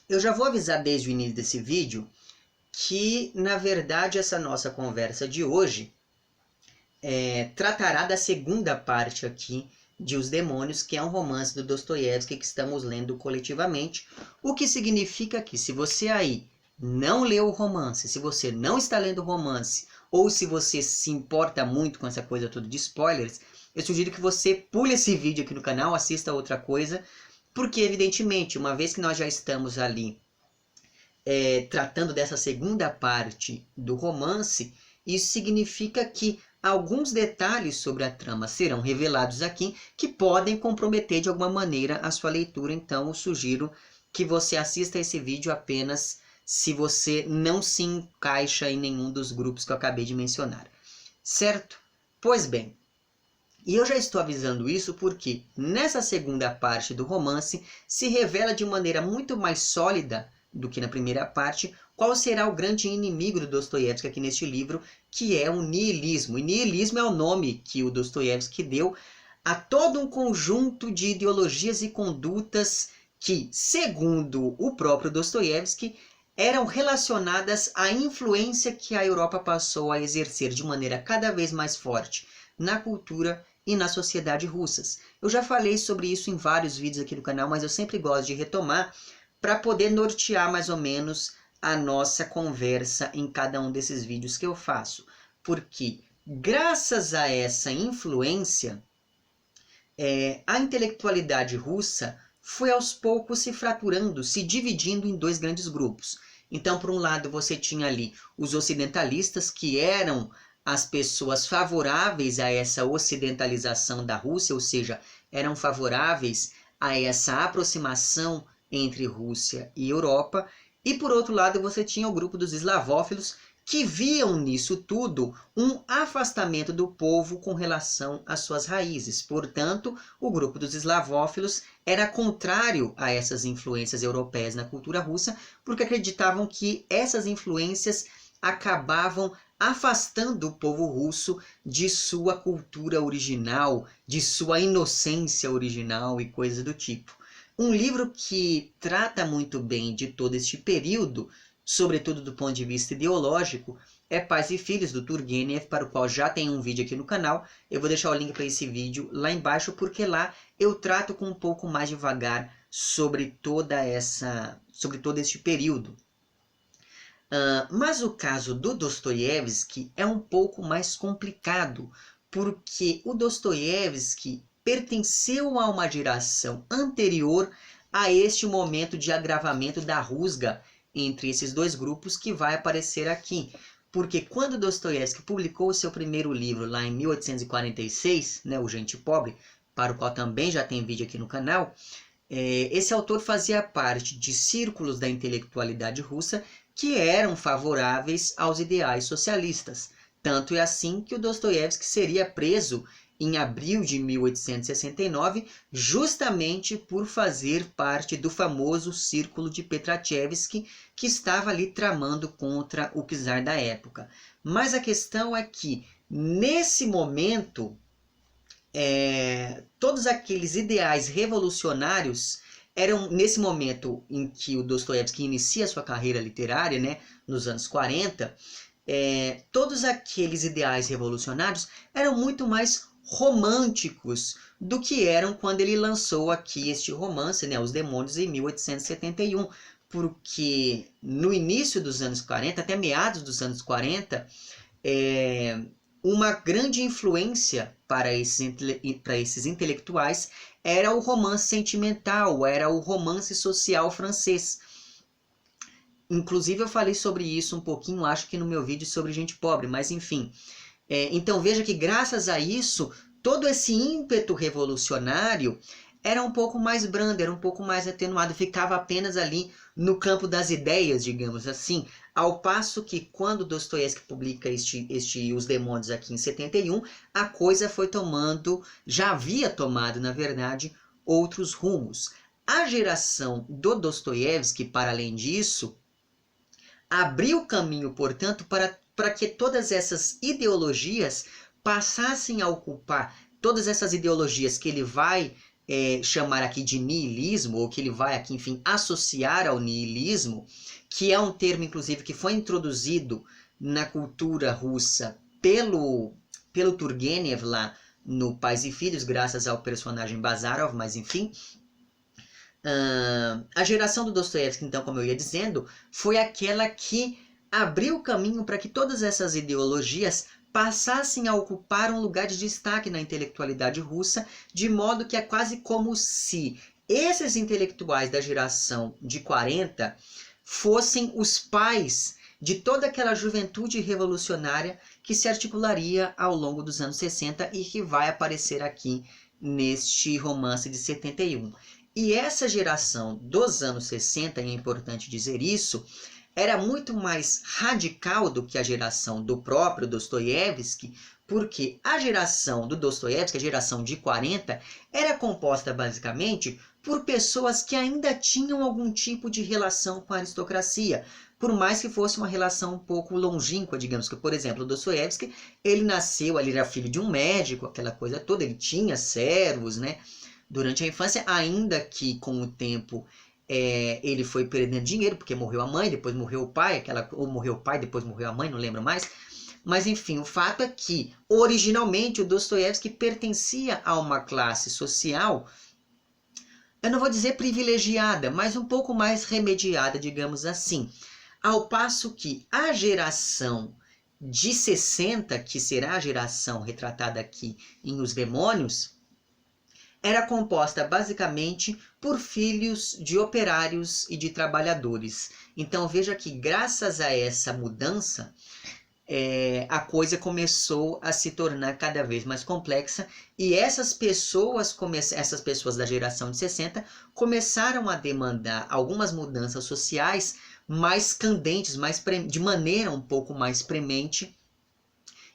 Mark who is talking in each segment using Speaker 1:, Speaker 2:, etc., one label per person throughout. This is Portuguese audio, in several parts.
Speaker 1: Eu já vou avisar desde o início desse vídeo que, na verdade, essa nossa conversa de hoje tratará da segunda parte aqui de Os Demônios, que é um romance do Dostoiévski que estamos lendo coletivamente, o que significa que se você aí não leu o romance, se você não está lendo o romance, ou se você se importa muito com essa coisa toda de spoilers, eu sugiro que você pule esse vídeo aqui no canal, assista outra coisa, porque evidentemente, uma vez que nós já estamos ali tratando dessa segunda parte do romance, isso significa que alguns detalhes sobre a trama serão revelados aqui que podem comprometer de alguma maneira a sua leitura. Então eu sugiro que você assista esse vídeo apenas se você não se encaixa em nenhum dos grupos que eu acabei de mencionar. Certo? Pois bem, e eu já estou avisando isso porque nessa segunda parte do romance se revela de maneira muito mais sólida do que na primeira parte qual será o grande inimigo do Dostoiévski aqui neste livro, que é o niilismo. E niilismo é o nome que o Dostoiévski deu a todo um conjunto de ideologias e condutas que, segundo o próprio Dostoiévski, eram relacionadas à influência que a Europa passou a exercer de maneira cada vez mais forte na cultura e na sociedade russas. Eu já falei sobre isso em vários vídeos aqui no canal, mas eu sempre gosto de retomar para poder nortear mais ou menos a nossa conversa em cada um desses vídeos que eu faço. Porque, graças a essa influência, a intelectualidade russa foi aos poucos se fraturando, se dividindo em dois grandes grupos. Então, por um lado, você tinha ali os ocidentalistas, que eram as pessoas favoráveis a essa ocidentalização da Rússia, ou seja, eram favoráveis a essa aproximação entre Rússia e Europa, e por outro lado você tinha o grupo dos eslavófilos, que viam nisso tudo um afastamento do povo com relação às suas raízes. Portanto, o grupo dos eslavófilos era contrário a essas influências europeias na cultura russa, porque acreditavam que essas influências acabavam afastando o povo russo de sua cultura original, de sua inocência original e coisas do tipo. Um livro que trata muito bem de todo este período, sobretudo do ponto de vista ideológico, é Pais e Filhos, do Turgenev, para o qual já tem um vídeo aqui no canal. Eu vou deixar o link para esse vídeo lá embaixo, porque lá eu trato com um pouco mais devagar sobre todo este período. Mas o caso do Dostoiévski é um pouco mais complicado, porque o Dostoiévski pertenceu a uma geração anterior a este momento de agravamento da rusga entre esses dois grupos que vai aparecer aqui. Porque quando Dostoiévski publicou o seu primeiro livro lá em 1846, né, O Gente Pobre, para o qual também já tem vídeo aqui no canal, esse autor fazia parte de círculos da intelectualidade russa que eram favoráveis aos ideais socialistas. Tanto é assim que o Dostoiévski seria preso em abril de 1869, justamente por fazer parte do famoso círculo de Petrachevski, que estava ali tramando contra o czar da época. Mas a questão é que, nesse momento, todos aqueles ideais revolucionários eram, nesse momento em que o Dostoiévski inicia sua carreira literária, né, nos anos 40, todos aqueles ideais revolucionários eram muito mais românticos do que eram quando ele lançou aqui este romance, né, Os Demônios, em 1871, porque no início dos anos 40, até meados dos anos 40, uma grande influência para esses intelectuais era o romance sentimental, era o romance social francês. Inclusive eu falei sobre isso um pouquinho, acho que no meu vídeo sobre Gente Pobre, mas enfim. Então veja que graças a isso, todo esse ímpeto revolucionário era um pouco mais brando, era um pouco mais atenuado, ficava apenas ali no campo das ideias, digamos assim, ao passo que quando Dostoiévski publica Os Demônios aqui em 71, a coisa foi tomando, já havia tomado, na verdade, outros rumos. A geração do Dostoiévski, para além disso, abriu caminho, portanto, para que todas essas ideologias passassem a ocupar, todas essas ideologias que ele vai chamar aqui de niilismo, ou que ele vai aqui, enfim, associar ao niilismo, que é um termo, inclusive, que foi introduzido na cultura russa pelo Turgenev lá no Pais e Filhos, graças ao personagem Bazarov, mas enfim. A geração do Dostoiévski, então, como eu ia dizendo, foi aquela que abriu o caminho para que todas essas ideologias passassem a ocupar um lugar de destaque na intelectualidade russa, de modo que é quase como se esses intelectuais da geração de 40 fossem os pais de toda aquela juventude revolucionária que se articularia ao longo dos anos 60 e que vai aparecer aqui neste romance de 71. E essa geração dos anos 60, e é importante dizer isso, era muito mais radical do que a geração do próprio Dostoiévski, porque a geração do Dostoiévski, a geração de 40, era composta basicamente por pessoas que ainda tinham algum tipo de relação com a aristocracia, por mais que fosse uma relação um pouco longínqua, digamos que, por exemplo, o Dostoiévski, ele nasceu, ele era filho de um médico, aquela coisa toda, ele tinha servos, né? Durante a infância, ainda que com o tempo ele foi perdendo dinheiro, porque morreu a mãe, depois morreu o pai, ou morreu o pai, depois morreu a mãe, não lembro mais. Mas enfim, o fato é que, originalmente, o Dostoiévski pertencia a uma classe social, eu não vou dizer privilegiada, mas um pouco mais remediada, digamos assim. Ao passo que a geração de 60, que será a geração retratada aqui em Os Demônios, era composta basicamente por filhos de operários e de trabalhadores. Então veja que graças a essa mudança, a coisa começou a se tornar cada vez mais complexa e essas pessoas da geração de 60 começaram a demandar algumas mudanças sociais mais candentes, de maneira um pouco mais premente.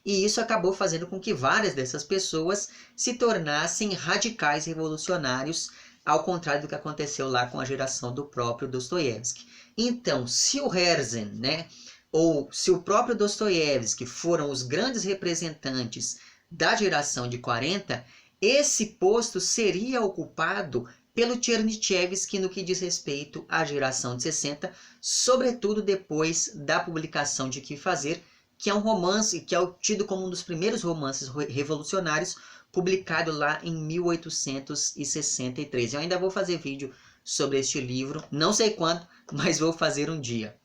Speaker 1: E isso acabou fazendo com que várias dessas pessoas se tornassem radicais revolucionários, ao contrário do que aconteceu lá com a geração do próprio Dostoiévski. Então, se o Herzen, né, ou se o próprio Dostoiévski foram os grandes representantes da geração de 40, esse posto seria ocupado pelo Tchernychevsky no que diz respeito à geração de 60, sobretudo depois da publicação de Que Fazer, que é um romance, que é tido como um dos primeiros romances revolucionários, publicado lá em 1863. Eu ainda vou fazer vídeo sobre este livro, não sei quando, mas vou fazer um dia.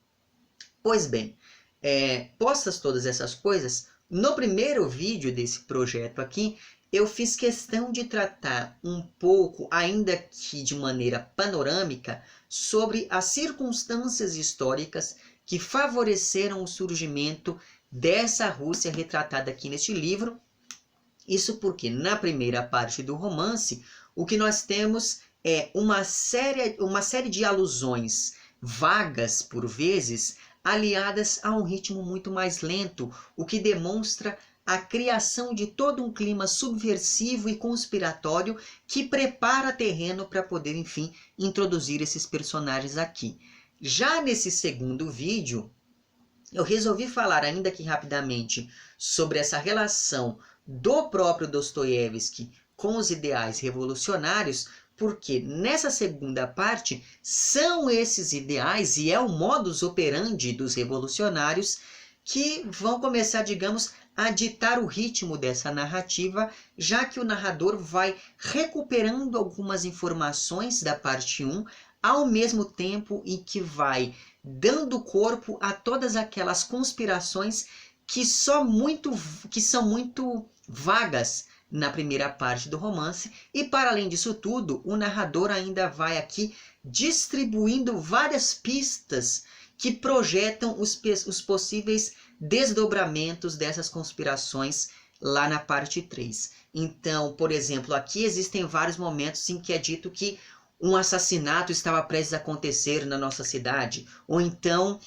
Speaker 1: Pois bem, postas todas essas coisas, no primeiro vídeo desse projeto aqui, eu fiz questão de tratar um pouco, ainda que de maneira panorâmica, sobre as circunstâncias históricas que favoreceram o surgimento dessa Rússia retratada aqui neste livro. Isso porque na primeira parte do romance, o que nós temos é uma série de alusões vagas, por vezes, aliadas a um ritmo muito mais lento, o que demonstra a criação de todo um clima subversivo e conspiratório que prepara terreno para poder, enfim, introduzir esses personagens aqui. Já nesse segundo vídeo, eu resolvi falar, ainda que rapidamente, sobre essa relação do próprio Dostoiévski com os ideais revolucionários, porque nessa segunda parte são esses ideais e é o modus operandi dos revolucionários que vão começar, digamos, a ditar o ritmo dessa narrativa, já que o narrador vai recuperando algumas informações da parte 1, ao mesmo tempo em que vai dando corpo a todas aquelas conspirações que são muito vagas na primeira parte do romance. E para além disso tudo, o narrador ainda vai aqui distribuindo várias pistas que projetam os possíveis desdobramentos dessas conspirações lá na parte 3. Então, por exemplo, aqui existem vários momentos em que é dito que um assassinato estava prestes a acontecer na nossa cidade, ou então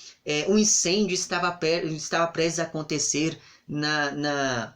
Speaker 1: um incêndio estava prestes a acontecer na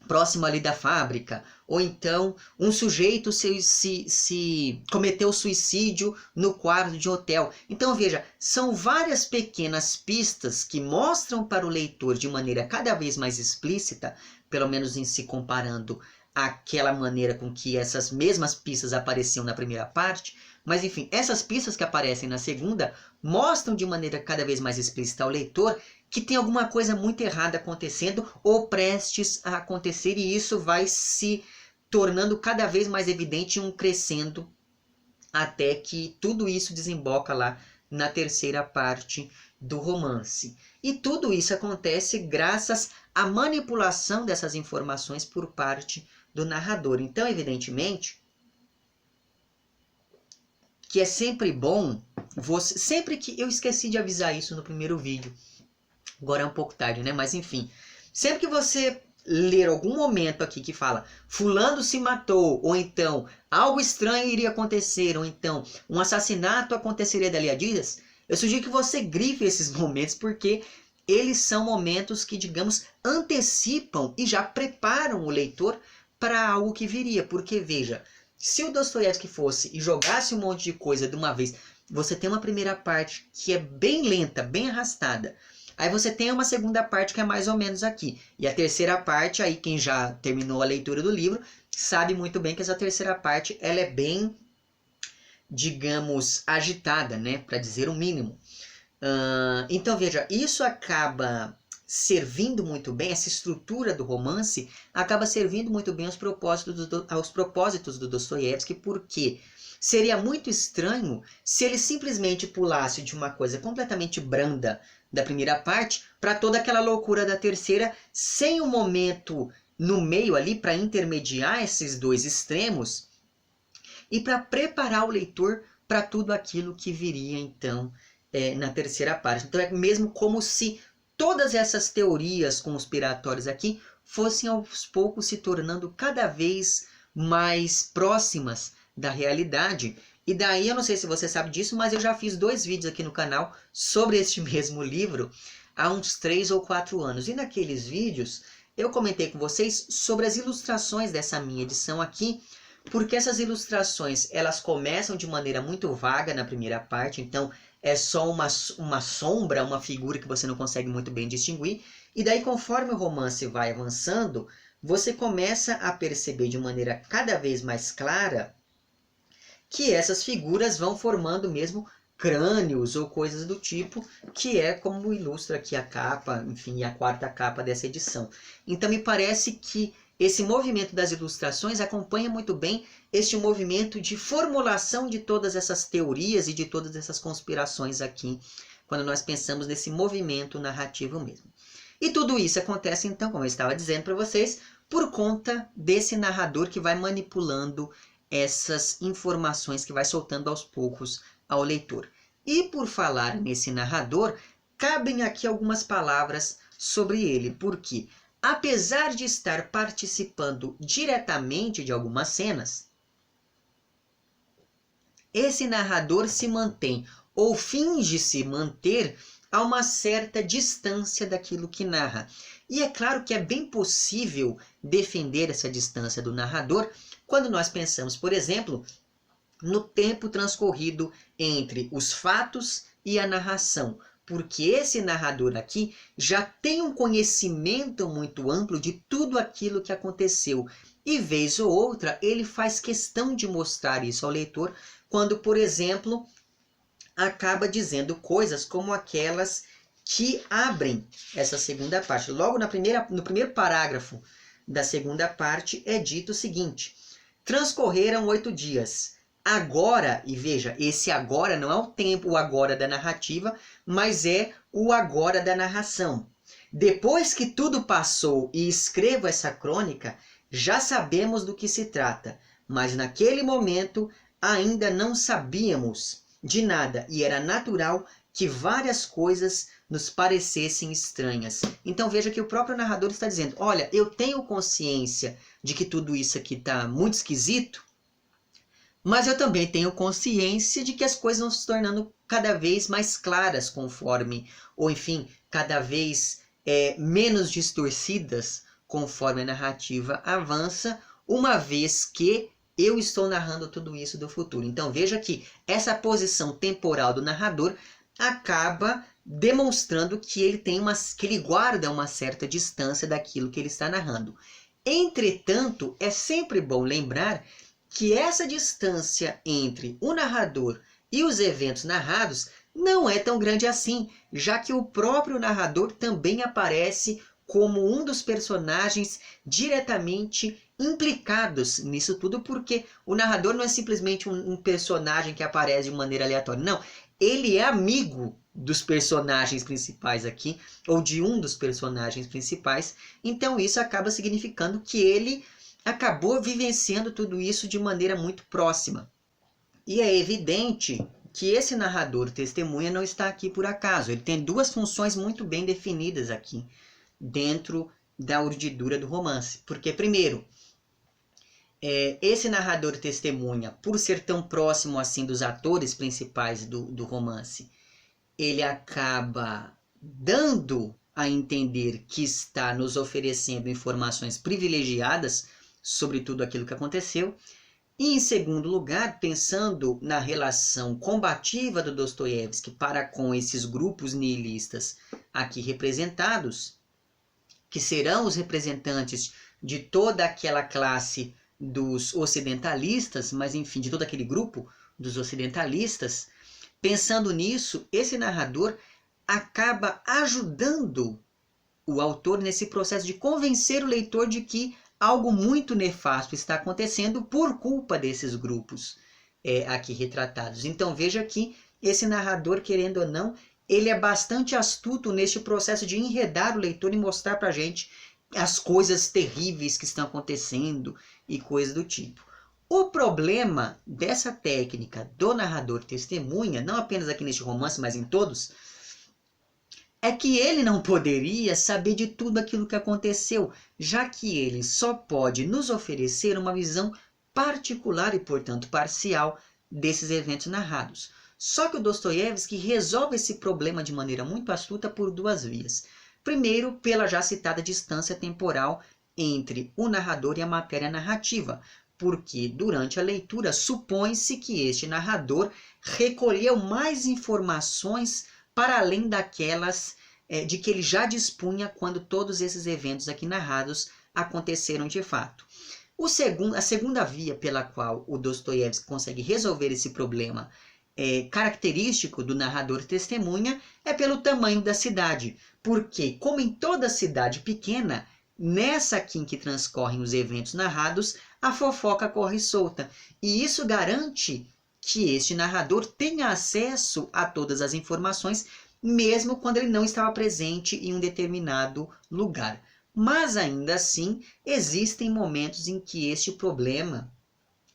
Speaker 1: próximo ali da fábrica, ou então um sujeito se cometeu suicídio no quarto de hotel. Então veja, são várias pequenas pistas que mostram para o leitor de maneira cada vez mais explícita, pelo menos em se comparando aquela maneira com que essas mesmas pistas apareciam na primeira parte, mas enfim, essas pistas que aparecem na segunda mostram de maneira cada vez mais explícita ao leitor que tem alguma coisa muito errada acontecendo ou prestes a acontecer, e isso vai se tornando cada vez mais evidente e crescendo até que tudo isso desemboca lá na terceira parte do romance. E tudo isso acontece graças à manipulação dessas informações por parte do narrador. Então, evidentemente, que é sempre bom, sempre que eu esqueci de avisar isso no primeiro vídeo, agora é um pouco tarde, né? Mas enfim, sempre que você ler algum momento aqui que fala fulano se matou, ou então algo estranho iria acontecer, ou então um assassinato aconteceria dali a dias, eu sugiro que você grife esses momentos, porque eles são momentos que, digamos, antecipam e já preparam o leitor para algo que viria. Porque, veja, se o Dostoiévski fosse e jogasse um monte de coisa de uma vez, você tem uma primeira parte que é bem lenta, bem arrastada. Aí você tem uma segunda parte que é mais ou menos aqui. E a terceira parte, aí quem já terminou a leitura do livro, sabe muito bem que essa terceira parte ela é bem, digamos, agitada, né? Para dizer o mínimo. Então veja, isso acaba servindo muito bem, essa estrutura do romance acaba servindo muito bem aos propósitos do Dostoiévski, porque seria muito estranho se ele simplesmente pulasse de uma coisa completamente branda da primeira parte para toda aquela loucura da terceira, sem um momento no meio ali para intermediar esses dois extremos e para preparar o leitor para tudo aquilo que viria então na terceira parte. Então é mesmo como se todas essas teorias conspiratórias aqui fossem aos poucos se tornando cada vez mais próximas da realidade. E daí, eu não sei se você sabe disso, mas eu já fiz 2 vídeos aqui no canal sobre este mesmo livro há uns 3 ou 4 anos. E naqueles vídeos eu comentei com vocês sobre as ilustrações dessa minha edição aqui, porque essas ilustrações elas começam de maneira muito vaga na primeira parte, então é só uma sombra, uma figura que você não consegue muito bem distinguir. E daí, conforme o romance vai avançando, você começa a perceber de maneira cada vez mais clara que essas figuras vão formando mesmo crânios ou coisas do tipo, que é como ilustra aqui a capa, enfim, a 4ª capa dessa edição. Então me parece que esse movimento das ilustrações acompanha muito bem este movimento de formulação de todas essas teorias e de todas essas conspirações aqui, quando nós pensamos nesse movimento narrativo mesmo. E tudo isso acontece, então, como eu estava dizendo para vocês, por conta desse narrador que vai manipulando essas informações, que vai soltando aos poucos ao leitor. E por falar nesse narrador, cabem aqui algumas palavras sobre ele, porque apesar de estar participando diretamente de algumas cenas, esse narrador se mantém, ou finge se manter, a uma certa distância daquilo que narra. E é claro que é bem possível defender essa distância do narrador quando nós pensamos, por exemplo, no tempo transcorrido entre os fatos e a narração, porque esse narrador aqui já tem um conhecimento muito amplo de tudo aquilo que aconteceu, e vez ou outra ele faz questão de mostrar isso ao leitor, quando, por exemplo, acaba dizendo coisas como aquelas que abrem essa segunda parte. Logo no primeiro parágrafo da segunda parte é dito o seguinte: transcorreram 8 dias. Agora, e veja, esse agora não é o tempo, o agora da narrativa, mas é o agora da narração. Depois que tudo passou e escrevo essa crônica, já sabemos do que se trata, mas naquele momento ainda não sabíamos de nada e era natural que várias coisas nos parecessem estranhas. Então veja que o próprio narrador está dizendo: olha, eu tenho consciência de que tudo isso aqui está muito esquisito, mas eu também tenho consciência de que as coisas vão se tornando cada vez mais claras conforme, ou enfim, cada vez menos distorcidas conforme a narrativa avança, uma vez que eu estou narrando tudo isso do futuro. Então veja que essa posição temporal do narrador acaba demonstrando que ele guarda uma certa distância daquilo que ele está narrando. Entretanto, é sempre bom lembrar que essa distância entre o narrador e os eventos narrados não é tão grande assim, já que o próprio narrador também aparece como um dos personagens diretamente implicados nisso tudo, porque o narrador não é simplesmente um personagem que aparece de maneira aleatória, não. Ele é amigo dos personagens principais aqui, ou de um dos personagens principais, então isso acaba significando que ele acabou vivenciando tudo isso de maneira muito próxima. E é evidente que esse narrador testemunha não está aqui por acaso. Ele tem duas funções muito bem definidas aqui dentro da urdidura do romance. Porque, primeiro, esse narrador testemunha, por ser tão próximo assim dos atores principais do romance, ele acaba dando a entender que está nos oferecendo informações privilegiadas sobre tudo aquilo que aconteceu. E, em segundo lugar, pensando na relação combativa do Dostoiévski para com esses grupos nihilistas aqui representados, que serão os representantes de toda aquela classe dos ocidentalistas, mas enfim, de todo aquele grupo dos ocidentalistas, pensando nisso, esse narrador acaba ajudando o autor nesse processo de convencer o leitor de que algo muito nefasto está acontecendo por culpa desses grupos aqui retratados. Então veja que esse narrador, querendo ou não, ele é bastante astuto neste processo de enredar o leitor e mostrar para a gente as coisas terríveis que estão acontecendo e coisas do tipo. O problema dessa técnica do narrador testemunha, não apenas aqui neste romance, mas em todos, é que ele não poderia saber de tudo aquilo que aconteceu, já que ele só pode nos oferecer uma visão particular e, portanto, parcial desses eventos narrados. Só que o Dostoiévski resolve esse problema de maneira muito astuta por duas vias. Primeiro, pela já citada distância temporal entre o narrador e a matéria narrativa, porque durante a leitura supõe-se que este narrador recolheu mais informações para além daquelas de que ele já dispunha quando todos esses eventos aqui narrados aconteceram de fato. A segunda via pela qual o Dostoiévski consegue resolver esse problema característico do narrador testemunha é pelo tamanho da cidade, porque, como em toda cidade pequena, nessa aqui em que transcorrem os eventos narrados, a fofoca corre solta, e isso garante que este narrador tenha acesso a todas as informações, mesmo quando ele não estava presente em um determinado lugar. Mas ainda assim, existem momentos em que este problema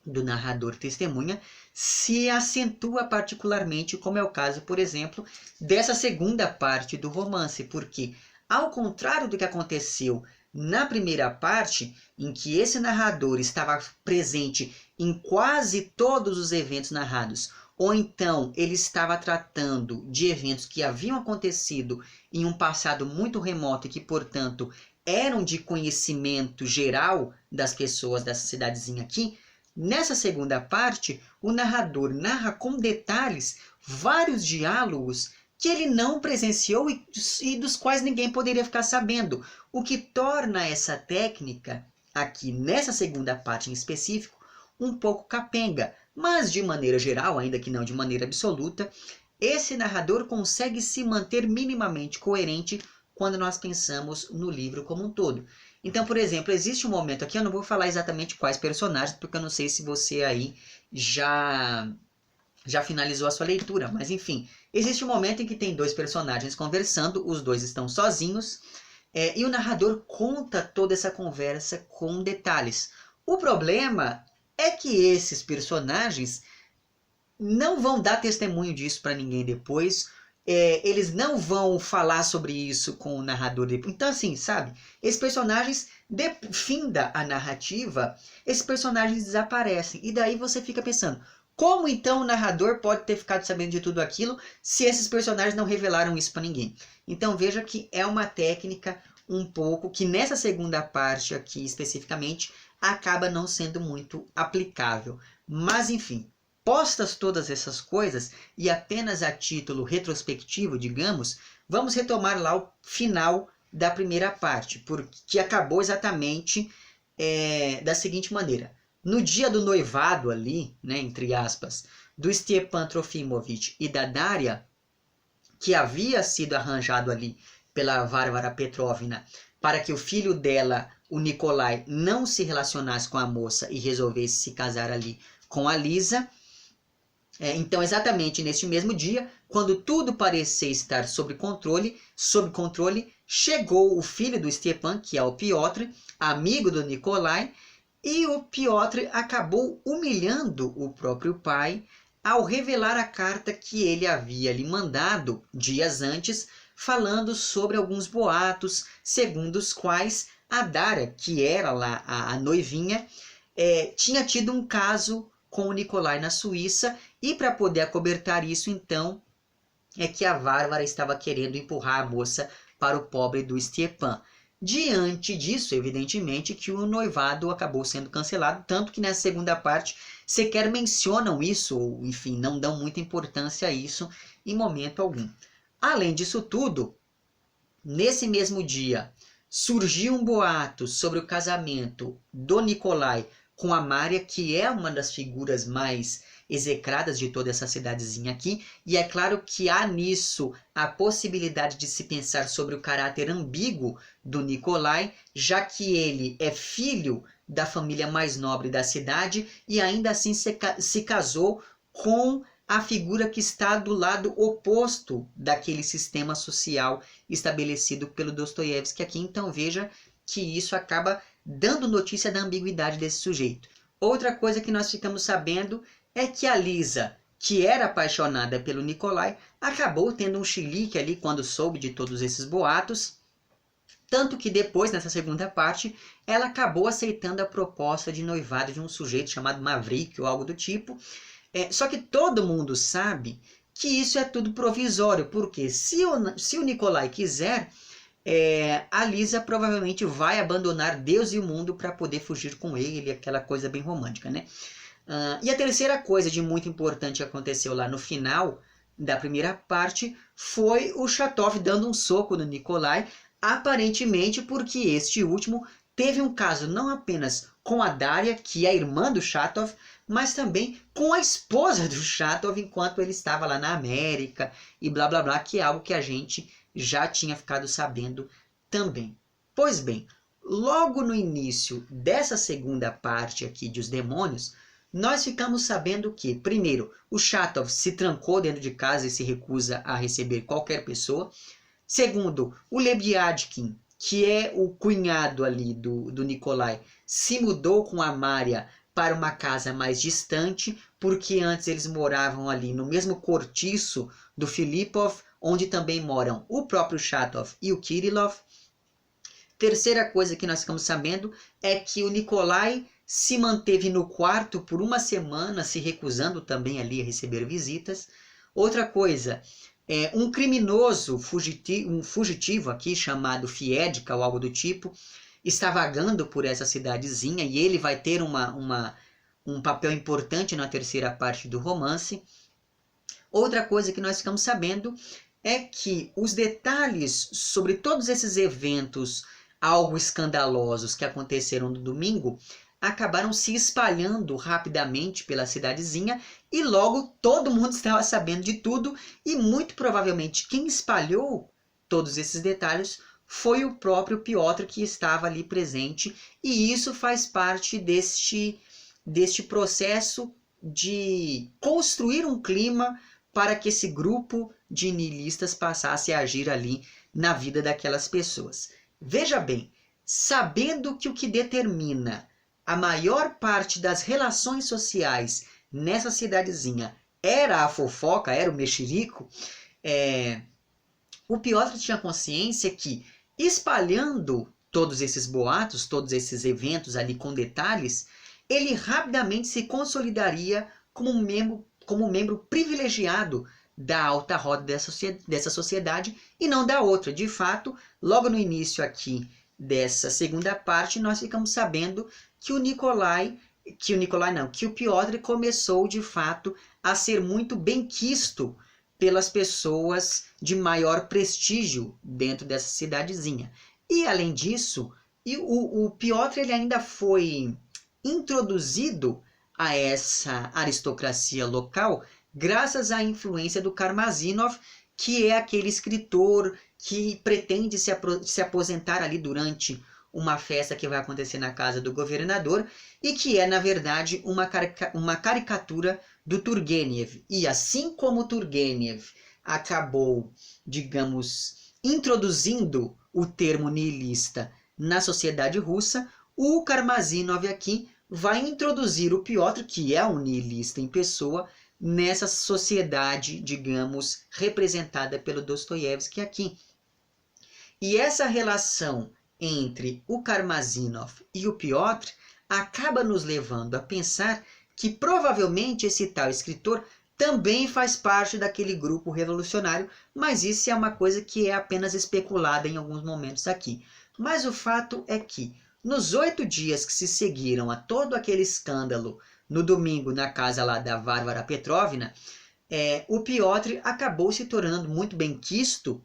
Speaker 1: do narrador testemunha se acentua particularmente, como é o caso, por exemplo, dessa segunda parte do romance, porque, ao contrário do que aconteceu na primeira parte, em que esse narrador estava presente em quase todos os eventos narrados, ou então ele estava tratando de eventos que haviam acontecido em um passado muito remoto e que, portanto, eram de conhecimento geral das pessoas dessa cidadezinha aqui, nessa segunda parte, o narrador narra com detalhes vários diálogos que ele não presenciou e dos quais ninguém poderia ficar sabendo, o que torna essa técnica, aqui nessa segunda parte em específico, um pouco capenga, mas de maneira geral, ainda que não de maneira absoluta, esse narrador consegue se manter minimamente coerente quando nós pensamos no livro como um todo. Então, por exemplo, existe um momento aqui, eu não vou falar exatamente quais personagens, porque eu não sei se você aí já finalizou a sua leitura, mas enfim, existe um momento em que tem dois personagens conversando, os dois estão sozinhos, e o narrador conta toda essa conversa com detalhes. O problema é que esses personagens não vão dar testemunho disso para ninguém depois, eles não vão falar sobre isso com o narrador depois. Então, assim, sabe? Esses personagens, finda a narrativa, esses personagens desaparecem. E daí você fica pensando, como então o narrador pode ter ficado sabendo de tudo aquilo se esses personagens não revelaram isso para ninguém? Então veja que é uma técnica um pouco que nessa segunda parte aqui especificamente acaba não sendo muito aplicável. Mas enfim, postas todas essas coisas e apenas a título retrospectivo, digamos, vamos retomar lá o final da primeira parte, porque acabou exatamente da seguinte maneira. No dia do noivado ali, né, entre aspas, do Stepan Trofimovich e da Daria, que havia sido arranjado ali pela Varvara Petrovna para que o filho dela, o Nikolai, não se relacionasse com a moça e resolvesse se casar ali com a Lisa. Então, exatamente neste mesmo dia, quando tudo parecia estar sob controle, chegou o filho do Stepan, que é o Piotr, amigo do Nikolai, e o Piotr acabou humilhando o próprio pai ao revelar a carta que ele havia lhe mandado dias antes, falando sobre alguns boatos, segundo os quais a Daria, que era lá a noivinha, tinha tido um caso com o Nikolai na Suíça, e para poder acobertar isso, então, é que a Varvara estava querendo empurrar a moça para o pobre do Stepan. Diante disso, evidentemente, que o noivado acabou sendo cancelado, tanto que nessa segunda parte sequer mencionam isso, ou enfim, não dão muita importância a isso em momento algum. Além disso tudo, nesse mesmo dia, surgiu um boato sobre o casamento do Nikolai com a Mária, que é uma das figuras mais execradas de toda essa cidadezinha aqui, e é claro que há nisso a possibilidade de se pensar sobre o caráter ambíguo do Nikolai, já que ele é filho da família mais nobre da cidade e ainda assim se casou com a figura que está do lado oposto daquele sistema social estabelecido pelo Dostoiévski aqui. Então veja que isso acaba dando notícia da ambiguidade desse sujeito. Outra coisa que nós ficamos sabendo é que a Lisa, que era apaixonada pelo Nikolai, acabou tendo um chilique ali quando soube de todos esses boatos, tanto que depois, nessa segunda parte, ela acabou aceitando a proposta de noivado de um sujeito chamado Mavrik ou algo do tipo. Só que todo mundo sabe que isso é tudo provisório, porque se o Nikolai quiser, a Lisa provavelmente vai abandonar Deus e o mundo para poder fugir com ele, aquela coisa bem romântica, né? E a terceira coisa de muito importante que aconteceu lá no final da primeira parte foi o Chatov dando um soco no Nikolai, aparentemente porque este último teve um caso não apenas com a Daria, que é a irmã do Chatov, mas também com a esposa do Chatov enquanto ele estava lá na América e blá blá blá, que é algo que a gente já tinha ficado sabendo também. Pois bem, logo no início dessa segunda parte aqui de Os Demônios, nós ficamos sabendo que, primeiro, o Chatov se trancou dentro de casa e se recusa a receber qualquer pessoa. Segundo, o Lebiadkin, que é o cunhado ali do Nikolai, se mudou com a Mária para uma casa mais distante, porque antes eles moravam ali no mesmo cortiço do Filipov, onde também moram o próprio Chatov e o Kirillov. Terceira coisa que nós ficamos sabendo é que o Nikolai se manteve no quarto por uma semana, se recusando também ali a receber visitas. Outra coisa, um criminoso, um fugitivo aqui chamado Fiedka ou algo do tipo, está vagando por essa cidadezinha e ele vai ter um papel importante na terceira parte do romance. Outra coisa que nós ficamos sabendo é que os detalhes sobre todos esses eventos algo escandalosos que aconteceram no domingo acabaram se espalhando rapidamente pela cidadezinha e logo todo mundo estava sabendo de tudo e muito provavelmente quem espalhou todos esses detalhes foi o próprio Piotr, que estava ali presente, e isso faz parte deste processo de construir um clima para que esse grupo de nihilistas passasse a agir ali na vida daquelas pessoas. Veja bem, sabendo que o que determina a maior parte das relações sociais nessa cidadezinha era a fofoca, era o mexerico, o Piotr tinha consciência que, espalhando todos esses boatos, todos esses eventos ali com detalhes, ele rapidamente se consolidaria como um membro privilegiado da alta roda dessa sociedade e não da outra. De fato, logo no início aqui dessa segunda parte, nós ficamos sabendo que o Piotr começou de fato a ser muito benquisto pelas pessoas de maior prestígio dentro dessa cidadezinha. E além disso, E o Piotr ele ainda foi introduzido a essa aristocracia local graças à influência do Karmazinov, que é aquele escritor que pretende se aposentar ali durante uma festa que vai acontecer na casa do governador e que é, na verdade, uma caricatura do Turgenev. E assim como Turgenev acabou, digamos, introduzindo o termo nihilista na sociedade russa, o Karmazinov aqui vai introduzir o Piotr, que é um nihilista em pessoa, nessa sociedade, digamos, representada pelo Dostoiévski aqui. E essa relação entre o Karmazinov e o Piotr acaba nos levando a pensar que provavelmente esse tal escritor também faz parte daquele grupo revolucionário, mas isso é uma coisa que é apenas especulada em alguns momentos aqui. Mas o fato é que, nos 8 dias que se seguiram a todo aquele escândalo, no domingo na casa lá da Varvara Petrovna, o Piotr acabou se tornando muito bem quisto,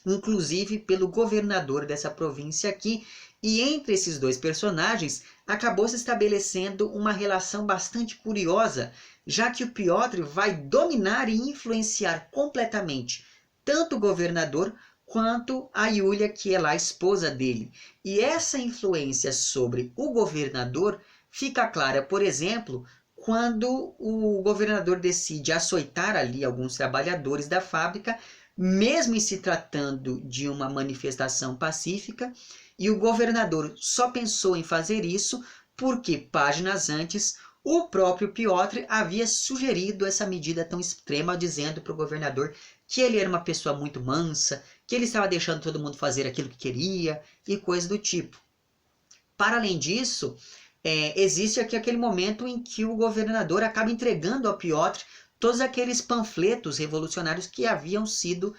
Speaker 1: inclusive pelo governador dessa província aqui, e entre esses dois personagens acabou se estabelecendo uma relação bastante curiosa, já que o Piotr vai dominar e influenciar completamente tanto o governador quanto a Yulia, que é lá a esposa dele. E essa influência sobre o governador fica clara, por exemplo, quando o governador decide açoitar ali alguns trabalhadores da fábrica, mesmo em se tratando de uma manifestação pacífica, e o governador só pensou em fazer isso porque, páginas antes, o próprio Piotr havia sugerido essa medida tão extrema, dizendo para o governador que ele era uma pessoa muito mansa, que ele estava deixando todo mundo fazer aquilo que queria e coisa do tipo. Para além disso, existe aqui aquele momento em que o governador acaba entregando ao Piotr todos aqueles panfletos revolucionários que haviam sido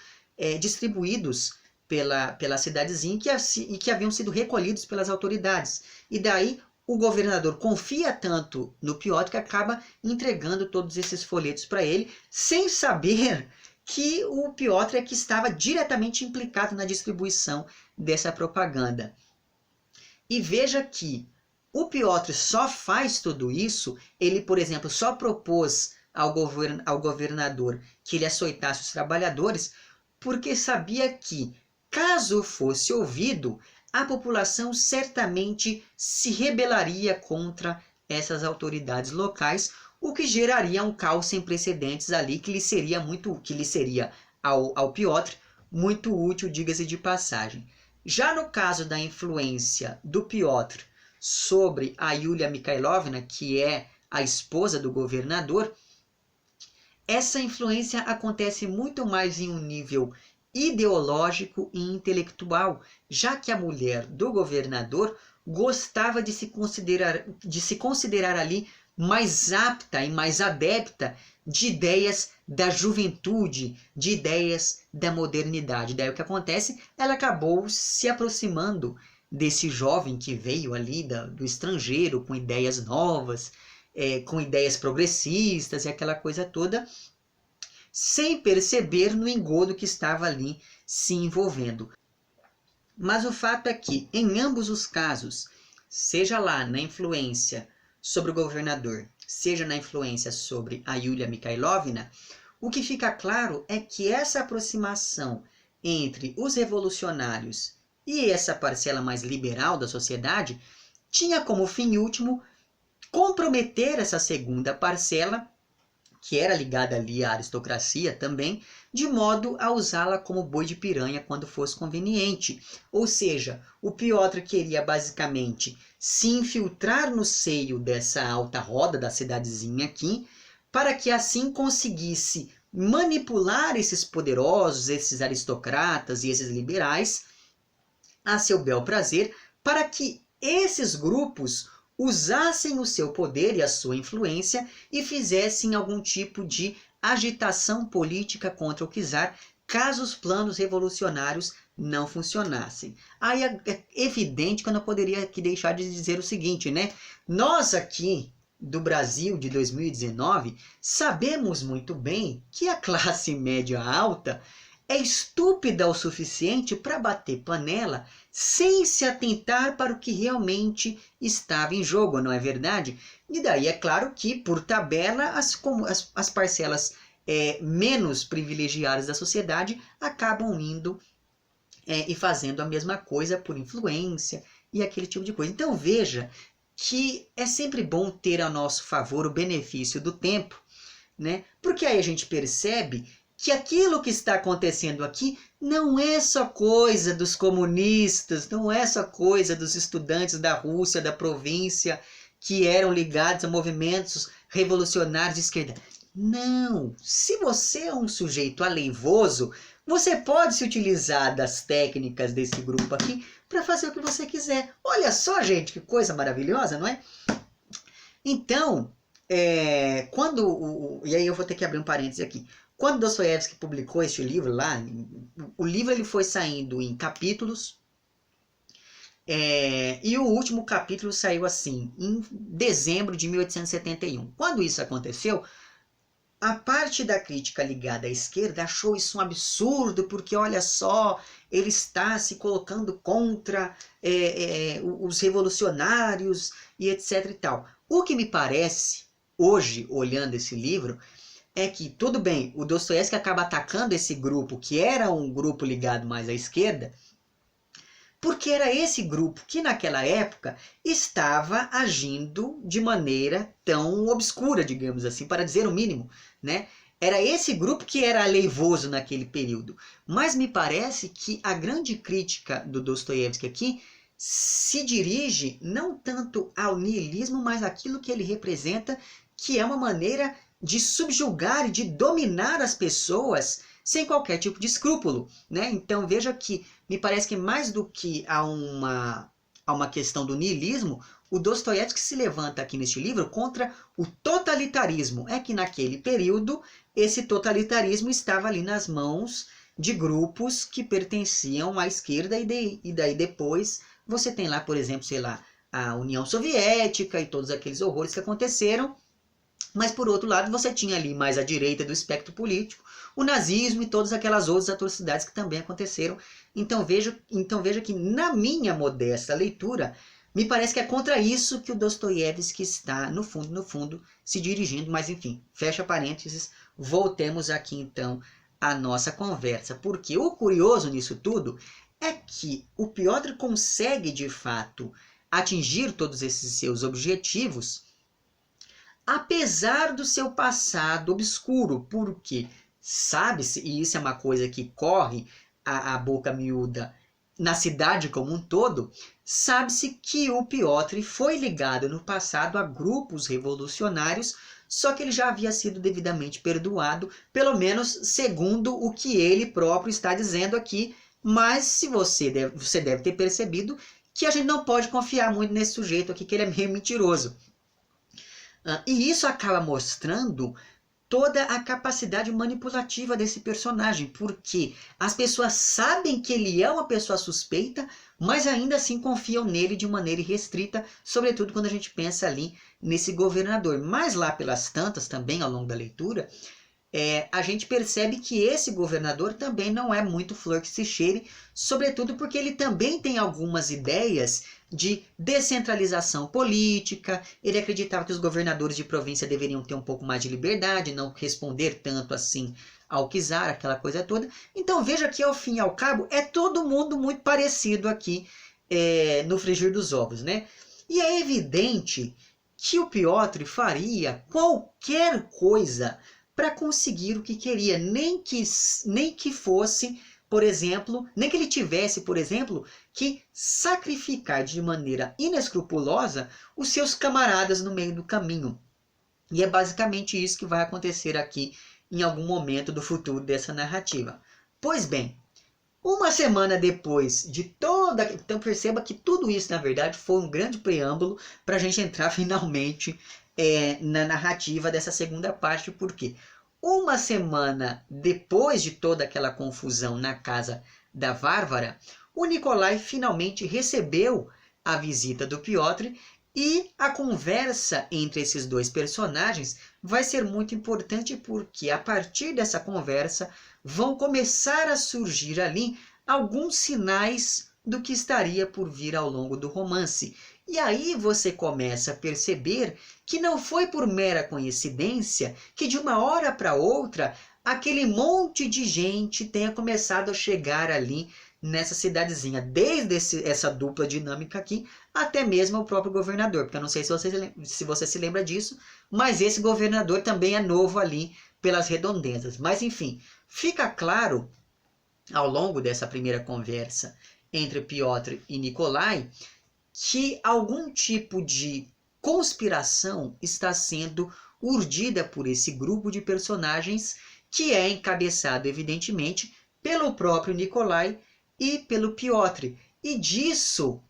Speaker 1: distribuídos pela cidadezinha e que haviam sido recolhidos pelas autoridades. E daí o governador confia tanto no Piotr que acaba entregando todos esses folhetos para ele, sem saber que o Piotr é que estava diretamente implicado na distribuição dessa propaganda. E veja que o Piotr só faz tudo isso, ele, por exemplo, só propôs ao governador que ele açoitasse os trabalhadores, porque sabia que, caso fosse ouvido, a população certamente se rebelaria contra essas autoridades locais, o que geraria um caos sem precedentes ali, que lhe seria ao Piotr muito útil, diga-se de passagem. Já no caso da influência do Piotr sobre a Yulia Mikhailovna, que é a esposa do governador, essa influência acontece muito mais em um nível ideológico e intelectual, já que a mulher do governador gostava de se considerar ali mais apta e mais adepta de ideias da juventude, de ideias da modernidade. Daí o que acontece? Ela acabou se aproximando desse jovem que veio ali do estrangeiro, com ideias novas, com ideias progressistas e aquela coisa toda, sem perceber no engodo que estava ali se envolvendo. Mas o fato é que, em ambos os casos, seja lá na influência sobre o governador, seja na influência sobre a Yulia Mikhailovna, o que fica claro é que essa aproximação entre os revolucionários e essa parcela mais liberal da sociedade tinha como fim último comprometer essa segunda parcela, que era ligada ali à aristocracia também, de modo a usá-la como boi de piranha quando fosse conveniente. Ou seja, o Piotr queria basicamente se infiltrar no seio dessa alta roda da cidadezinha aqui, para que assim conseguisse manipular esses poderosos, esses aristocratas e esses liberais a seu bel prazer, para que esses grupos usassem o seu poder e a sua influência e fizessem algum tipo de agitação política contra o czar, caso os planos revolucionários não funcionassem. Aí é evidente que eu não poderia aqui deixar de dizer o seguinte, né? Nós aqui do Brasil de 2019 sabemos muito bem que a classe média alta é estúpida o suficiente para bater panela sem se atentar para o que realmente estava em jogo, não é verdade? E daí é claro que, por tabela, as parcelas menos privilegiadas da sociedade acabam indo e fazendo a mesma coisa por influência e aquele tipo de coisa. Então veja que é sempre bom ter a nosso favor o benefício do tempo, né? Porque aí a gente percebe que aquilo que está acontecendo aqui não é só coisa dos comunistas, não é só coisa dos estudantes da Rússia, da província, que eram ligados a movimentos revolucionários de esquerda. Não! Se você é um sujeito aleivoso, você pode se utilizar das técnicas desse grupo aqui para fazer o que você quiser. Olha só, gente, que coisa maravilhosa, não é? Então, e aí eu vou ter que abrir um parêntese aqui. Quando Dostoiévski publicou este livro lá, o livro ele foi saindo em capítulos, e o último capítulo saiu assim, em dezembro de 1871. Quando isso aconteceu, a parte da crítica ligada à esquerda achou isso um absurdo, porque olha só, ele está se colocando contra os revolucionários e etc e tal. O que me parece, hoje, olhando esse livro, é que, tudo bem, o Dostoiévski acaba atacando esse grupo, que era um grupo ligado mais à esquerda, porque era esse grupo que naquela época estava agindo de maneira tão obscura, digamos assim, para dizer o mínimo, né? Era esse grupo que era aleivoso naquele período. Mas me parece que a grande crítica do Dostoiévski aqui se dirige não tanto ao niilismo, mas àquilo que ele representa, que é uma maneira de subjugar e de dominar as pessoas sem qualquer tipo de escrúpulo, né? Então veja que me parece que mais do que a uma questão do niilismo, o Dostoiévski se levanta aqui neste livro contra o totalitarismo. É que naquele período esse totalitarismo estava ali nas mãos de grupos que pertenciam à esquerda e daí depois você tem lá, por exemplo, sei lá, a União Soviética e todos aqueles horrores que aconteceram. Mas, por outro lado, você tinha ali mais à direita do espectro político o nazismo e todas aquelas outras atrocidades que também aconteceram. Então veja que, na minha modesta leitura, me parece que é contra isso que o Dostoiévski está, no fundo, se dirigindo. Mas, enfim, fecha parênteses, voltemos aqui, então, à nossa conversa. Porque o curioso nisso tudo é que o Piotr consegue, de fato, atingir todos esses seus objetivos, apesar do seu passado obscuro, porque sabe-se, e isso é uma coisa que corre a boca miúda na cidade como um todo, sabe-se que o Piotr foi ligado no passado a grupos revolucionários, só que ele já havia sido devidamente perdoado, pelo menos segundo o que ele próprio está dizendo aqui, mas se você deve ter percebido que a gente não pode confiar muito nesse sujeito aqui, que ele é meio mentiroso. E isso acaba mostrando toda a capacidade manipulativa desse personagem, porque as pessoas sabem que ele é uma pessoa suspeita, mas ainda assim confiam nele de maneira irrestrita, sobretudo quando a gente pensa ali nesse governador. Mas lá pelas tantas, também ao longo da leitura, a gente percebe que esse governador também não é muito flor que se cheire, sobretudo porque ele também tem algumas ideias de descentralização política. Ele acreditava que os governadores de província deveriam ter um pouco mais de liberdade, não responder tanto assim ao czar, aquela coisa toda. Então veja que ao fim e ao cabo é todo mundo muito parecido aqui no frigir dos ovos, né? E é evidente que o Piotr faria qualquer coisa para conseguir o que queria, nem que fosse, por exemplo, nem que ele tivesse, por exemplo, que sacrificar de maneira inescrupulosa os seus camaradas no meio do caminho. E é basicamente isso que vai acontecer aqui em algum momento do futuro dessa narrativa. Pois bem, uma semana depois de toda... Então perceba que tudo isso, na verdade, foi um grande preâmbulo para a gente entrar finalmente na narrativa dessa segunda parte. Por quê? Uma semana depois de toda aquela confusão na casa da Várvara, o Nikolai finalmente recebeu a visita do Piotr e a conversa entre esses dois personagens vai ser muito importante porque a partir dessa conversa vão começar a surgir ali alguns sinais do que estaria por vir ao longo do romance. E aí você começa a perceber que não foi por mera coincidência que de uma hora para outra aquele monte de gente tenha começado a chegar ali nessa cidadezinha, desde essa dupla dinâmica aqui, até mesmo o próprio governador, porque eu não sei se você se lembra disso, mas esse governador também é novo ali pelas redondezas. Mas enfim, fica claro ao longo dessa primeira conversa entre Piotr e Nikolai que algum tipo de conspiração está sendo urdida por esse grupo de personagens que é encabeçado, evidentemente, pelo próprio Nikolai e pelo Piotr. E disso,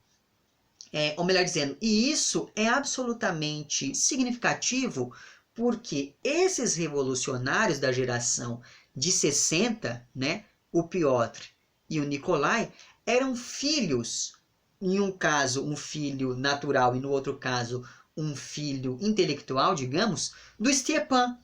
Speaker 1: ou melhor dizendo, isso é absolutamente significativo porque esses revolucionários da geração de 60, né, o Piotr e o Nikolai, eram filhos, em um caso um filho natural e no outro caso um filho intelectual, digamos, do Stepan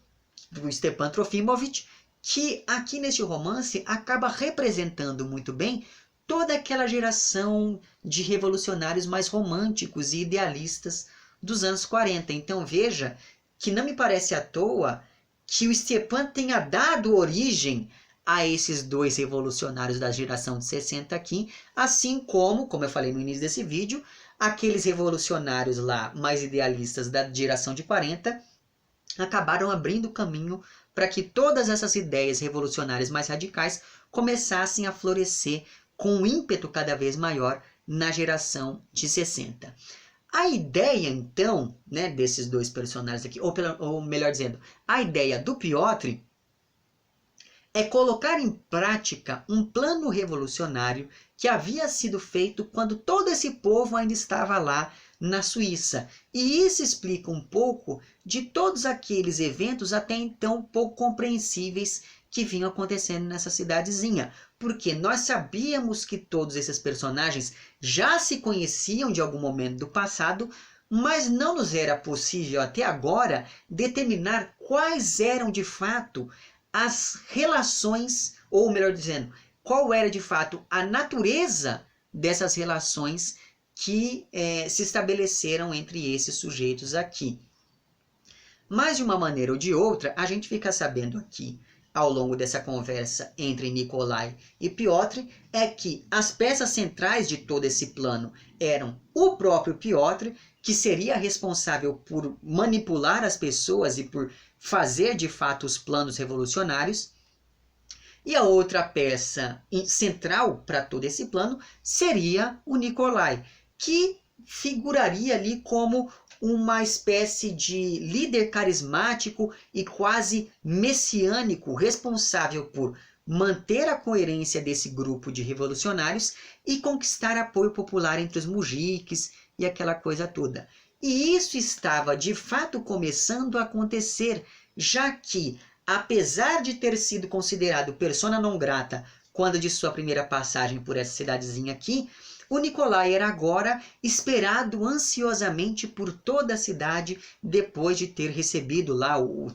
Speaker 1: Trofimovich, que aqui neste romance acaba representando muito bem toda aquela geração de revolucionários mais românticos e idealistas dos anos 40. Então veja que não me parece à toa que o Stepan tenha dado origem a esses dois revolucionários da geração de 60 aqui, assim como eu falei no início desse vídeo, aqueles revolucionários lá mais idealistas da geração de 40 acabaram abrindo caminho para que todas essas ideias revolucionárias mais radicais começassem a florescer com um ímpeto cada vez maior na geração de 60. A ideia, então, né, desses dois personagens aqui, ou melhor dizendo, a ideia do Piotr é colocar em prática um plano revolucionário que havia sido feito quando todo esse povo ainda estava lá na Suíça. E isso explica um pouco de todos aqueles eventos até então pouco compreensíveis que vinham acontecendo nessa cidadezinha. Porque nós sabíamos que todos esses personagens já se conheciam de algum momento do passado, mas não nos era possível até agora determinar quais eram de fato as relações, ou melhor dizendo, qual era de fato a natureza dessas relações que se estabeleceram entre esses sujeitos aqui. Mas de uma maneira ou de outra, a gente fica sabendo aqui, ao longo dessa conversa entre Nikolai e Piotr, é que as peças centrais de todo esse plano eram o próprio Piotr, que seria responsável por manipular as pessoas e por fazer de fato os planos revolucionários. E a outra peça central para todo esse plano seria o Nikolai, que figuraria ali como uma espécie de líder carismático e quase messiânico, responsável por manter a coerência desse grupo de revolucionários e conquistar apoio popular entre os mujiques e aquela coisa toda. E isso estava de fato começando a acontecer, já que, apesar de ter sido considerado persona non grata quando de sua primeira passagem por essa cidadezinha aqui, o Nikolai era agora esperado ansiosamente por toda a cidade depois de ter recebido lá o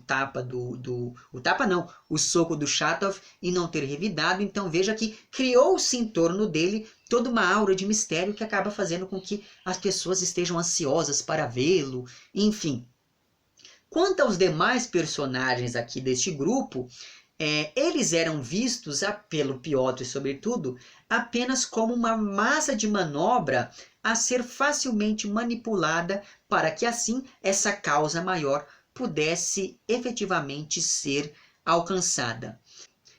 Speaker 1: soco do Chatov e não ter revidado. Então veja que criou-se em torno dele toda uma aura de mistério que acaba fazendo com que as pessoas estejam ansiosas para vê-lo, enfim. Quanto aos demais personagens aqui deste grupo, eles eram vistos, pelo Piotr sobretudo, apenas como uma massa de manobra a ser facilmente manipulada para que assim essa causa maior pudesse efetivamente ser alcançada.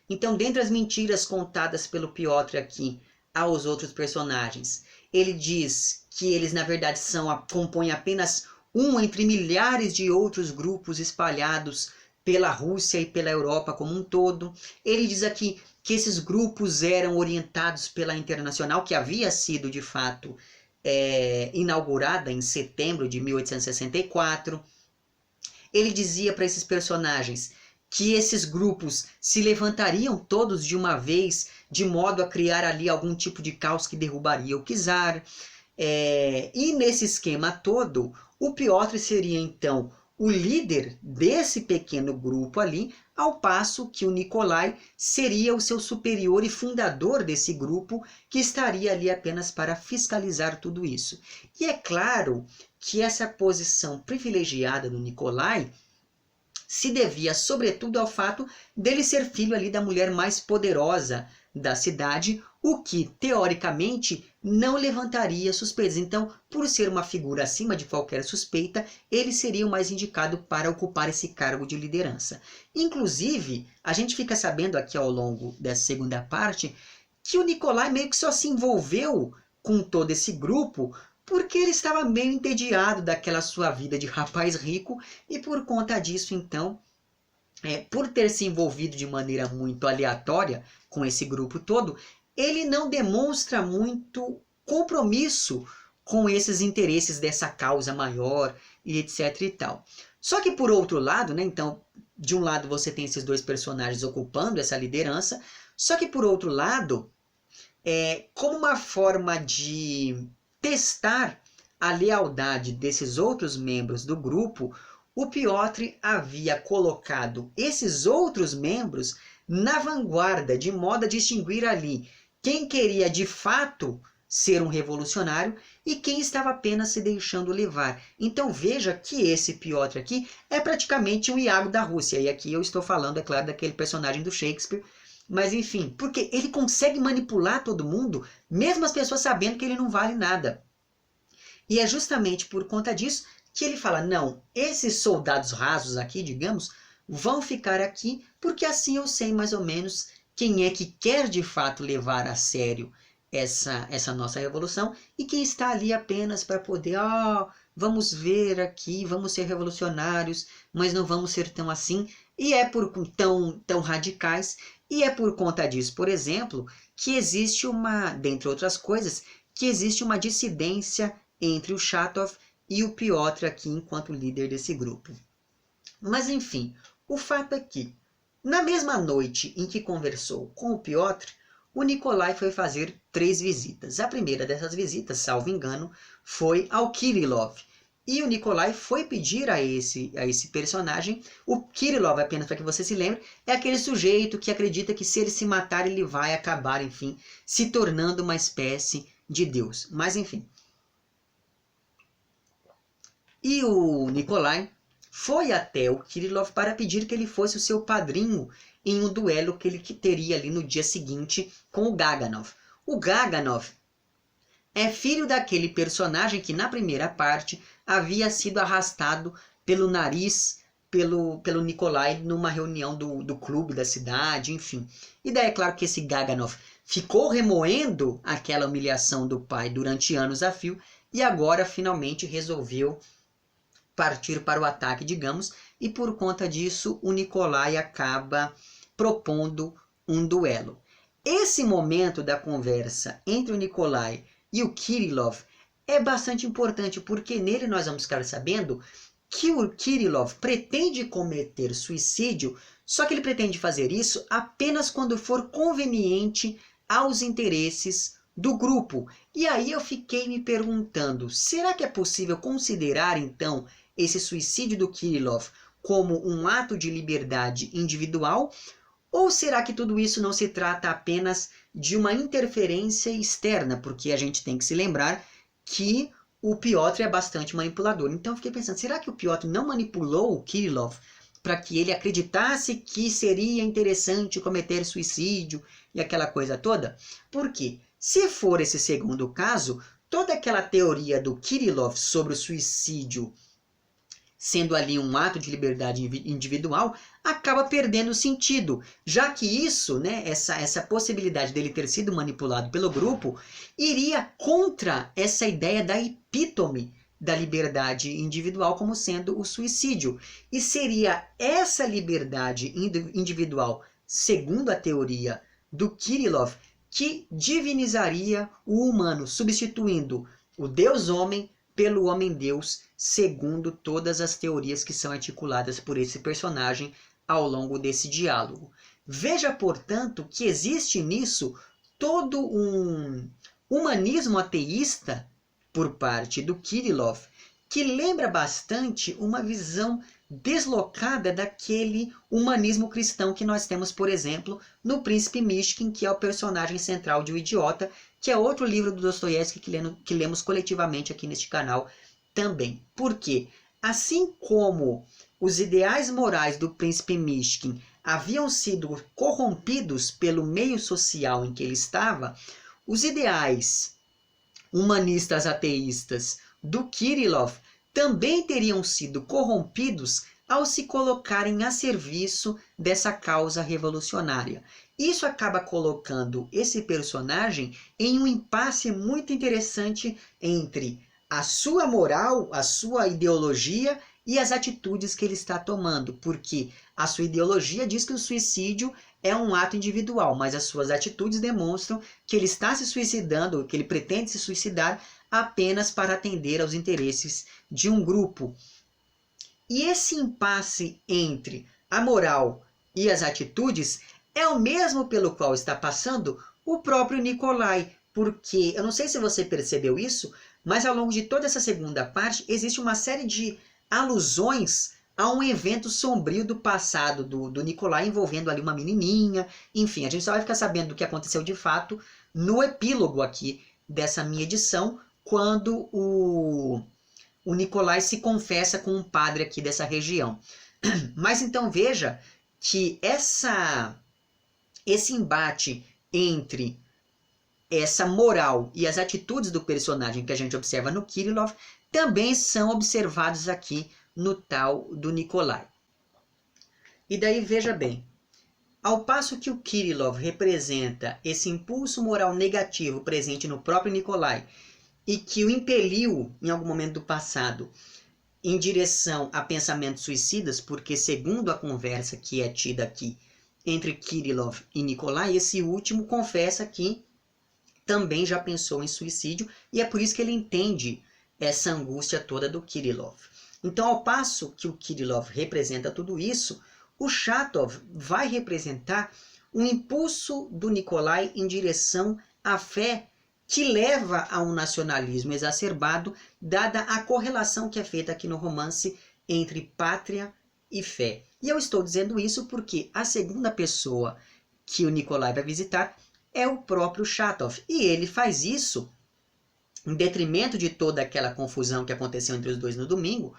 Speaker 1: Então, dentre as mentiras contadas pelo Piotr aqui aos outros personagens, ele diz que eles na verdade compõem apenas um entre milhares de outros grupos espalhados pela Rússia e pela Europa como um todo. Ele diz aqui que esses grupos eram orientados pela Internacional, que havia sido de fato inaugurada em setembro de 1864. Ele dizia para esses personagens que esses grupos se levantariam todos de uma vez, de modo a criar ali algum tipo de caos que derrubaria o czar. E nesse esquema todo, o Piotr seria então o líder desse pequeno grupo ali, ao passo que o Nikolai seria o seu superior e fundador desse grupo, que estaria ali apenas para fiscalizar tudo isso. E é claro que essa posição privilegiada do Nikolai se devia sobretudo ao fato dele ser filho ali da mulher mais poderosa da cidade, o que, teoricamente, não levantaria suspeitas. Então, por ser uma figura acima de qualquer suspeita, ele seria o mais indicado para ocupar esse cargo de liderança. Inclusive, a gente fica sabendo aqui ao longo dessa segunda parte que o Nikolai meio que só se envolveu com todo esse grupo porque ele estava meio entediado daquela sua vida de rapaz rico e por conta disso, então, por ter se envolvido de maneira muito aleatória com esse grupo todo, ele não demonstra muito compromisso com esses interesses dessa causa maior e etc e tal. Só que por outro lado, né, então, de um lado você tem esses dois personagens ocupando essa liderança, só que por outro lado, como uma forma de testar a lealdade desses outros membros do grupo, o Piotr havia colocado esses outros membros na vanguarda, de modo a distinguir ali quem queria de fato ser um revolucionário e quem estava apenas se deixando levar. Então veja que esse Piotr aqui é praticamente um Iago da Rússia. E aqui eu estou falando, é claro, daquele personagem do Shakespeare. Mas enfim, porque ele consegue manipular todo mundo, mesmo as pessoas sabendo que ele não vale nada. E é justamente por conta disso que ele fala, não, esses soldados rasos aqui, digamos, vão ficar aqui, porque assim eu sei mais ou menos quem é que quer de fato levar a sério essa nossa revolução e quem está ali apenas para poder, vamos ver aqui, vamos ser revolucionários, mas não vamos ser tão assim, e é por tão radicais, e é por conta disso, por exemplo, que existe dentre outras coisas, que existe uma dissidência entre o Chatov e o Piotr aqui enquanto líder desse grupo. Mas enfim, o fato é que, na mesma noite em que conversou com o Piotr, o Nikolai foi fazer 3 visitas. A primeira dessas visitas, salvo engano, foi ao Kirillov. E o Nikolai foi pedir a esse personagem, o Kirillov, apenas para que você se lembre, é aquele sujeito que acredita que se ele se matar, ele vai acabar, enfim, se tornando uma espécie de Deus. Mas enfim. E o Nikolai foi até o Kirillov para pedir que ele fosse o seu padrinho em um duelo que ele teria ali no dia seguinte com o Gaganov. O Gaganov é filho daquele personagem que na primeira parte havia sido arrastado pelo nariz pelo Nikolai numa reunião do clube da cidade, enfim. E daí é claro que esse Gaganov ficou remoendo aquela humilhação do pai durante anos a fio e agora finalmente resolveu partir para o ataque, digamos, e por conta disso o Nikolai acaba propondo um duelo. Esse momento da conversa entre o Nikolai e o Kirillov é bastante importante, porque nele nós vamos ficar sabendo que o Kirillov pretende cometer suicídio, só que ele pretende fazer isso apenas quando for conveniente aos interesses do grupo. E aí eu fiquei me perguntando, será que é possível considerar então esse suicídio do Kirillov como um ato de liberdade individual? Ou será que tudo isso não se trata apenas de uma interferência externa? Porque a gente tem que se lembrar que o Piotr é bastante manipulador. Então eu fiquei pensando, será que o Piotr não manipulou o Kirillov para que ele acreditasse que seria interessante cometer suicídio e aquela coisa toda? Por quê? Se for esse segundo caso, toda aquela teoria do Kirillov sobre o suicídio sendo ali um ato de liberdade individual, acaba perdendo sentido, já que isso, né, essa possibilidade dele ter sido manipulado pelo grupo, iria contra essa ideia da epítome da liberdade individual como sendo o suicídio. E seria essa liberdade individual, segundo a teoria do Kirillov, que divinizaria o humano, substituindo o Deus-homem pelo homem-deus, segundo todas as teorias que são articuladas por esse personagem ao longo desse diálogo. Veja, portanto, que existe nisso todo um humanismo ateísta por parte do Kirillov, que lembra bastante uma visão deslocada daquele humanismo cristão que nós temos, por exemplo, no Príncipe Mishkin, que é o personagem central de O Idiota, que é outro livro do Dostoiévski que lemos coletivamente aqui neste canal também. Por quê? Assim como os ideais morais do Príncipe Mishkin haviam sido corrompidos pelo meio social em que ele estava, os ideais humanistas ateístas do Kirillov também teriam sido corrompidos ao se colocarem a serviço dessa causa revolucionária. Isso acaba colocando esse personagem em um impasse muito interessante entre a sua moral, a sua ideologia e as atitudes que ele está tomando, porque a sua ideologia diz que o suicídio é um ato individual, mas as suas atitudes demonstram que ele está se suicidando, que ele pretende se suicidar apenas para atender aos interesses de um grupo. E esse impasse entre a moral e as atitudes é o mesmo pelo qual está passando o próprio Nikolai, porque, eu não sei se você percebeu isso, mas ao longo de toda essa segunda parte existe uma série de alusões a um evento sombrio do passado do Nikolai, envolvendo ali uma menininha. Enfim, a gente só vai ficar sabendo do que aconteceu de fato no epílogo aqui dessa minha edição, quando o Nikolai se confessa com um padre aqui dessa região. Mas então veja que esse embate entre essa moral e as atitudes do personagem que a gente observa no Kirillov também são observados aqui no tal do Nikolai. E daí veja bem, ao passo que o Kirillov representa esse impulso moral negativo presente no próprio Nikolai e que o impeliu em algum momento do passado em direção a pensamentos suicidas, porque segundo a conversa que é tida aqui entre Kirillov e Nikolai, esse último confessa que também já pensou em suicídio e é por isso que ele entende essa angústia toda do Kirillov. Então, ao passo que o Kirillov representa tudo isso, o Chatov vai representar um impulso do Nikolai em direção à fé que leva a um nacionalismo exacerbado, dada a correlação que é feita aqui no romance entre pátria e fé. E eu estou dizendo isso porque a segunda pessoa que o Nikolai vai visitar é o próprio Chatov. E ele faz isso em detrimento de toda aquela confusão que aconteceu entre os dois no domingo,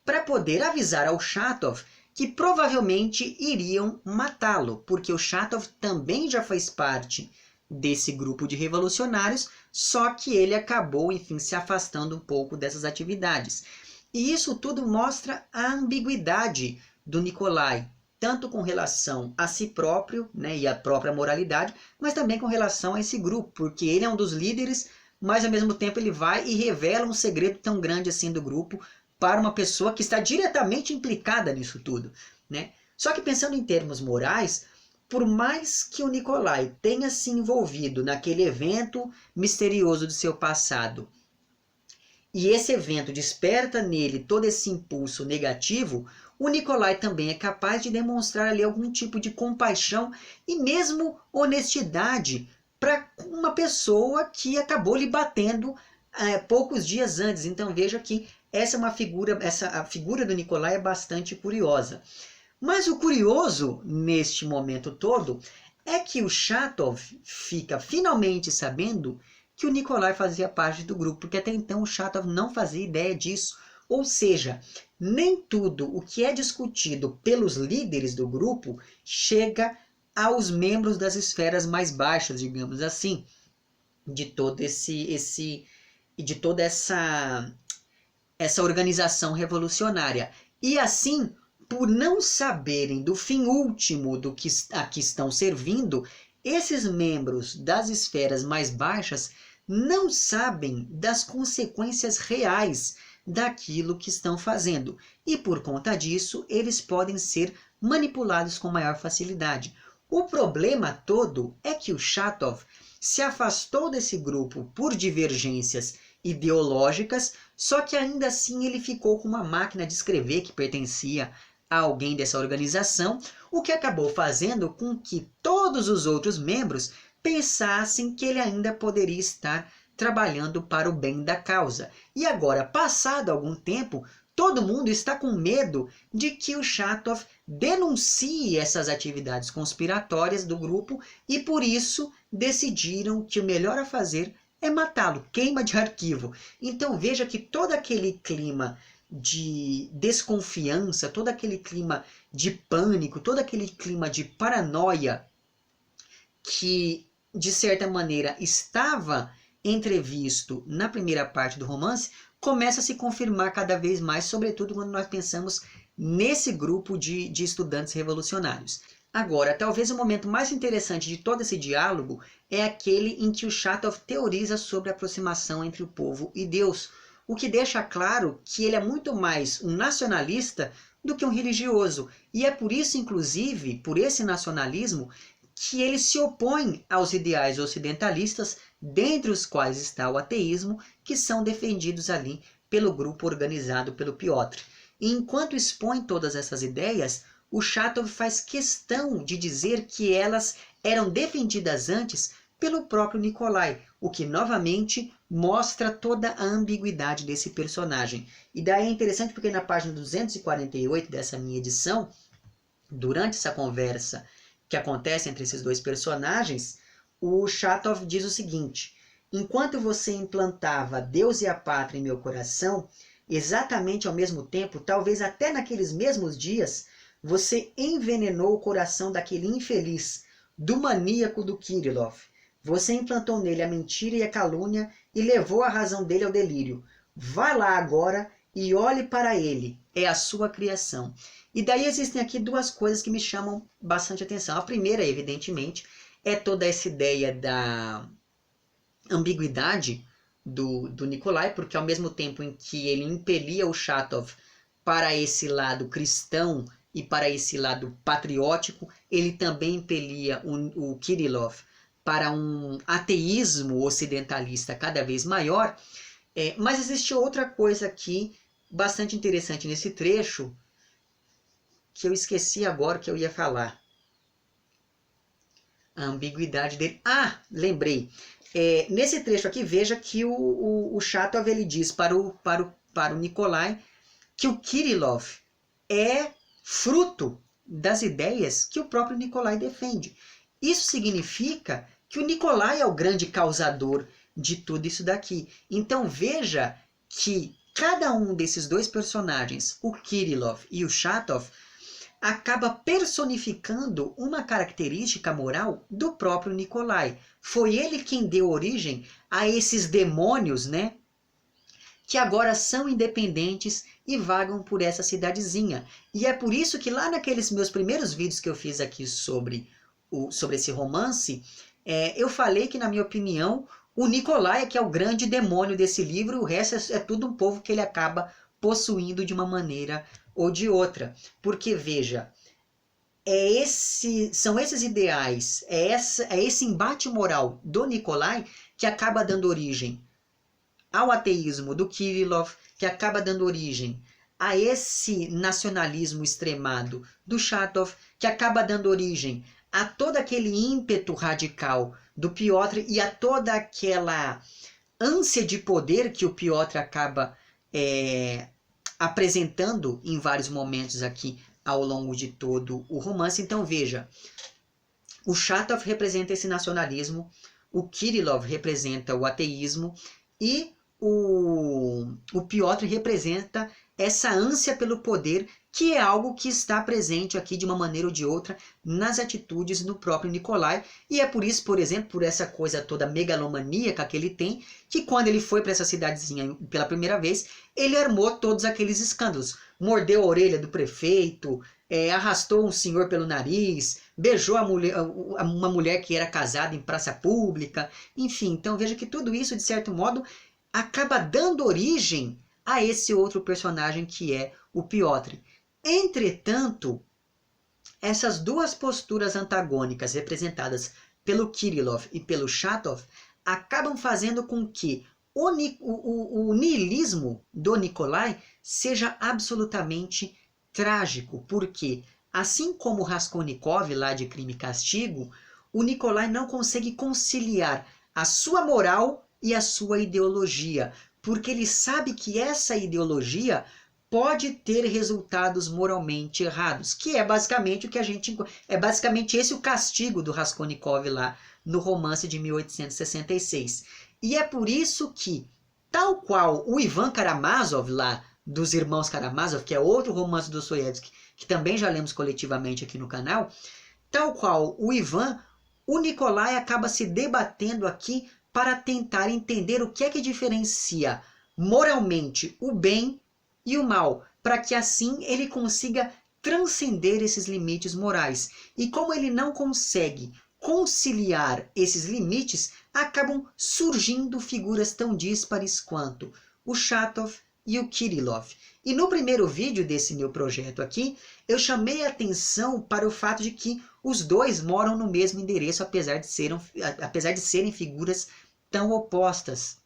Speaker 1: para poder avisar ao Chatov que provavelmente iriam matá-lo, porque o Chatov também já faz parte desse grupo de revolucionários, só que ele acabou, enfim, se afastando um pouco dessas atividades. E isso tudo mostra a ambiguidade do Nikolai, tanto com relação a si próprio, né, e a própria moralidade, mas também com relação a esse grupo, porque ele é um dos líderes, mas ao mesmo tempo ele vai e revela um segredo tão grande assim do grupo para uma pessoa que está diretamente implicada nisso tudo, né? Só que pensando em termos morais, por mais que o Nikolai tenha se envolvido naquele evento misterioso do seu passado, e esse evento desperta nele todo esse impulso negativo, o Nikolai também é capaz de demonstrar ali algum tipo de compaixão e mesmo honestidade para uma pessoa que acabou lhe batendo poucos dias antes. Então veja que a figura do Nikolai é bastante curiosa. Mas o curioso neste momento todo é que o Chatov fica finalmente sabendo que o Nikolai fazia parte do grupo, porque até então o Chatov não fazia ideia disso. Ou seja, nem tudo o que é discutido pelos líderes do grupo chega aos membros das esferas mais baixas, digamos assim, de todo de toda essa organização revolucionária. E assim, por não saberem do fim último do que a que estão servindo, esses membros das esferas mais baixas não sabem das consequências reais daquilo que estão fazendo. E por conta disso, eles podem ser manipulados com maior facilidade. O problema todo é que o Chatov se afastou desse grupo por divergências ideológicas, só que ainda assim ele ficou com uma máquina de escrever que pertencia a alguém dessa organização, o que acabou fazendo com que todos os outros membros pensassem que ele ainda poderia estar trabalhando para o bem da causa. E agora, passado algum tempo, todo mundo está com medo de que o Shatov denuncie essas atividades conspiratórias do grupo e por isso decidiram que o melhor a fazer é matá-lo, queima de arquivo. Então veja que todo aquele clima de desconfiança, todo aquele clima de pânico, todo aquele clima de paranoia que, de certa maneira, estava entrevisto na primeira parte do romance, começa a se confirmar cada vez mais, sobretudo quando nós pensamos nesse grupo de estudantes revolucionários. Agora, talvez o momento mais interessante de todo esse diálogo é aquele em que o Shatov teoriza sobre a aproximação entre o povo e Deus, o que deixa claro que ele é muito mais um nacionalista do que um religioso. E é por isso, inclusive, por esse nacionalismo, que ele se opõe aos ideais ocidentalistas, dentre os quais está o ateísmo, que são defendidos ali pelo grupo organizado pelo Piotr. E enquanto expõe todas essas ideias, o Shatov faz questão de dizer que elas eram defendidas antes pelo próprio Nikolai, o que novamente mostra toda a ambiguidade desse personagem. E daí é interessante porque na página 248 dessa minha edição, durante essa conversa que acontece entre esses dois personagens, o Shatov diz o seguinte: enquanto você implantava Deus e a pátria em meu coração, exatamente ao mesmo tempo, talvez até naqueles mesmos dias, você envenenou o coração daquele infeliz, do maníaco do Kirillov. Você implantou nele a mentira e a calúnia e levou a razão dele ao delírio. Vá lá agora e olhe para ele. É a sua criação. E daí existem aqui duas coisas que me chamam bastante atenção. A primeira, evidentemente, é toda essa ideia da ambiguidade do Nikolai, porque ao mesmo tempo em que ele impelia o Shatov para esse lado cristão e para esse lado patriótico, ele também impelia o Kirillov para um ateísmo ocidentalista cada vez maior. Mas existe outra coisa aqui bastante interessante nesse trecho, que eu esqueci agora que eu ia falar. A ambiguidade dele. Ah, lembrei. Nesse trecho aqui, veja que o Shatov ele diz para o Nikolai que o Kirillov é fruto das ideias que o próprio Nikolai defende. Isso significa que o Nikolai é o grande causador de tudo isso daqui. Então veja que cada um desses dois personagens, o Kirillov e o Shatov, acaba personificando uma característica moral do próprio Nikolai. Foi ele quem deu origem a esses demônios, né? Que agora são independentes e vagam por essa cidadezinha. E é por isso que lá naqueles meus primeiros vídeos que eu fiz aqui sobre esse romance, eu falei que, na minha opinião, o Nikolai é que é o grande demônio desse livro, o resto é tudo um povo que ele acaba possuindo de uma maneira ou de outra. Porque, veja, são esses ideais, é esse embate moral do Nikolai que acaba dando origem ao ateísmo do Kirillov, que acaba dando origem a esse nacionalismo extremado do Shatov, que acaba dando origem a todo aquele ímpeto radical do Piotr e a toda aquela ânsia de poder que o Piotr acaba apresentando em vários momentos aqui ao longo de todo o romance. Então veja, o Shatov representa esse nacionalismo, o Kirillov representa o ateísmo e o Piotr representa essa ânsia pelo poder, que é algo que está presente aqui de uma maneira ou de outra nas atitudes do próprio Nikolai. E é por isso, por exemplo, por essa coisa toda megalomaníaca que ele tem, que quando ele foi para essa cidadezinha pela primeira vez, ele armou todos aqueles escândalos. Mordeu a orelha do prefeito, arrastou um senhor pelo nariz, beijou uma mulher que era casada em praça pública. Enfim, então veja que tudo isso, de certo modo, acaba dando origem a esse outro personagem que é o Piotr. Entretanto, essas duas posturas antagônicas representadas pelo Kirillov e pelo Shatov acabam fazendo com que o niilismo do Nikolai seja absolutamente trágico, porque, assim como Raskolnikov, lá de Crime e Castigo, o Nikolai não consegue conciliar a sua moral e a sua ideologia, porque ele sabe que essa ideologia pode ter resultados moralmente errados, que é basicamente o que a gente é basicamente esse o castigo do Raskolnikov lá no Romance de 1866. E é por isso que, tal qual o Ivan Karamazov lá dos Irmãos Karamazov, que é outro romance do Dostoiévski, que também já lemos coletivamente aqui no canal, tal qual o Ivan, o Nikolai acaba se debatendo aqui para tentar entender o que é que diferencia moralmente o bem e o mal, para que assim ele consiga transcender esses limites morais. E como ele não consegue conciliar esses limites, acabam surgindo figuras tão díspares quanto o Chatov e o Kirillov. E no primeiro vídeo desse meu projeto aqui, eu chamei a atenção para o fato de que os dois moram no mesmo endereço, apesar de serem figuras tão opostas.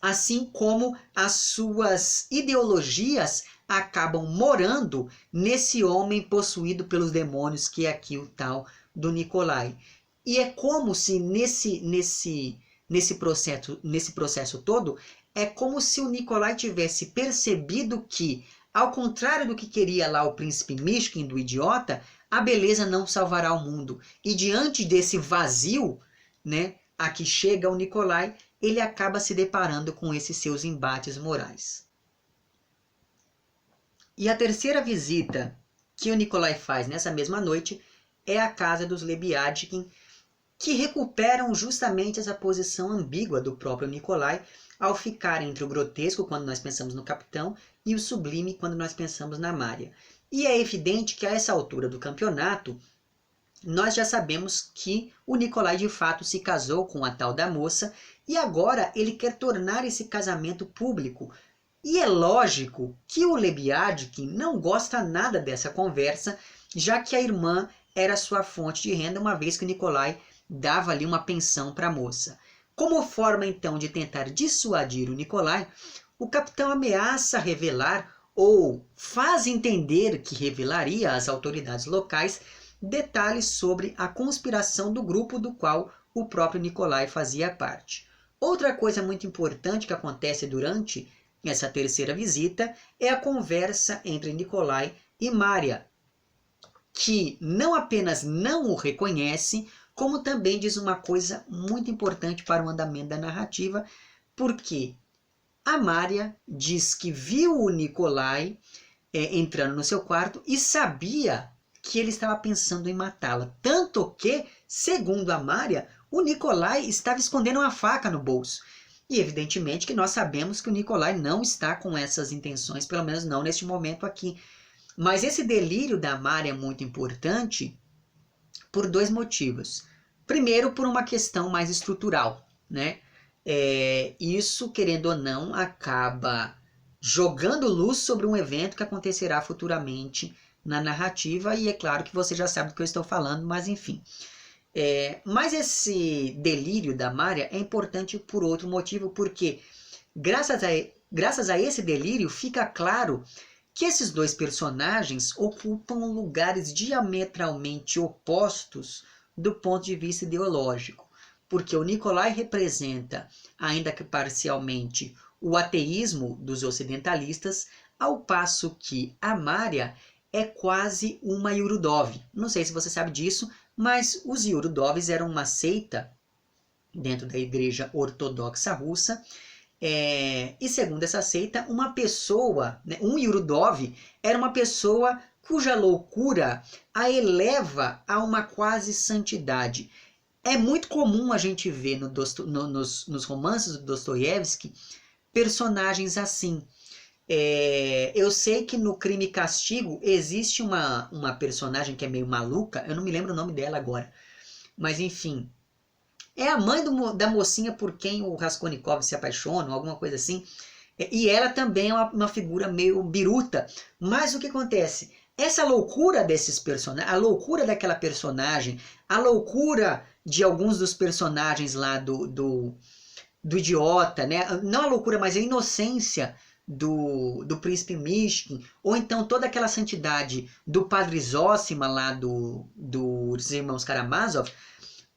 Speaker 1: Assim como as suas ideologias acabam morando nesse homem possuído pelos demônios, que é aqui o tal do Nikolai. E é como se nesse processo todo, é como se o Nikolai tivesse percebido que, ao contrário do que queria lá o príncipe Mishkin do idiota, a beleza não salvará o mundo. E diante desse vazio, né, a que chega o Nikolai, ele acaba se deparando com esses seus embates morais. E a terceira visita que o Nikolai faz nessa mesma noite é a casa dos Lebiadkin, que recuperam justamente essa posição ambígua do próprio Nikolai ao ficar entre o grotesco, quando nós pensamos no capitão, e o sublime, quando nós pensamos na Mária. E é evidente que a essa altura do campeonato, nós já sabemos que o Nikolai de fato se casou com a tal da moça e agora ele quer tornar esse casamento público. E é lógico que o Lebiadkin não gosta nada dessa conversa, já que a irmã era sua fonte de renda, uma vez que o Nikolai dava ali uma pensão para a moça. Como forma então de tentar dissuadir o Nikolai, o capitão ameaça revelar ou faz entender que revelaria às autoridades locais detalhes sobre a conspiração do grupo do qual o próprio Nikolai fazia parte. Outra coisa muito importante que acontece durante essa terceira visita é a conversa entre Nikolai e Mária, que não apenas não o reconhece, como também diz uma coisa muito importante para o andamento da narrativa, porque a Mária diz que viu o Nikolai entrando no seu quarto e sabia que ele estava pensando em matá-la. Tanto que, segundo a Mária, o Nikolai estava escondendo uma faca no bolso. E evidentemente que nós sabemos que o Nikolai não está com essas intenções, pelo menos não neste momento aqui. Mas esse delírio da Mária é muito importante por dois motivos. Primeiro, por uma questão mais estrutural, né? Isso, querendo ou não, acaba jogando luz sobre um evento que acontecerá futuramente na narrativa, e é claro que você já sabe do que eu estou falando, mas enfim. Mas esse delírio da Mária é importante por outro motivo, porque graças a esse delírio fica claro que esses dois personagens ocupam lugares diametralmente opostos do ponto de vista ideológico, porque o Nikolai representa, ainda que parcialmente, o ateísmo dos ocidentalistas, ao passo que a Mária é quase uma Yurudov. Não sei se você sabe disso, mas os Yurudovs eram uma seita dentro da igreja ortodoxa russa, e segundo essa seita, uma pessoa, né, um Yurudov, era uma pessoa cuja loucura a eleva a uma quase santidade. É muito comum a gente ver nos romances do Dostoiévski personagens assim. Eu sei que no Crime e Castigo existe uma personagem que é meio maluca, eu não me lembro o nome dela agora, mas enfim, é a mãe da mocinha por quem o Raskolnikov se apaixona, ou alguma coisa assim, e ela também é uma figura meio biruta. Mas o que acontece? Essa loucura desses personagens, a loucura daquela personagem, a loucura de alguns dos personagens lá do idiota, né? Não a loucura, mas a inocência do príncipe Mishkin, ou então toda aquela santidade do padre Zósima lá dos irmãos Karamazov,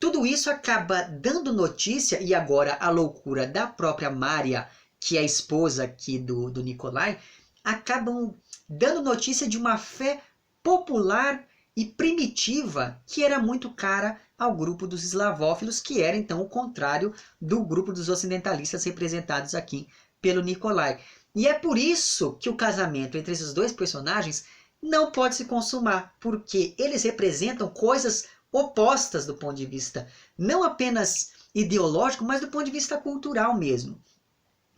Speaker 1: Tudo isso acaba dando notícia, e agora a loucura da própria Mária, que é a esposa aqui do Nicolai, acabam dando notícia de uma fé popular e primitiva que era muito cara ao grupo dos eslavófilos, que era então o contrário do grupo dos ocidentalistas representados aqui pelo Nicolai. E é por isso que o casamento entre esses dois personagens não pode se consumar, porque eles representam coisas opostas do ponto de vista não apenas ideológico, mas do ponto de vista cultural mesmo.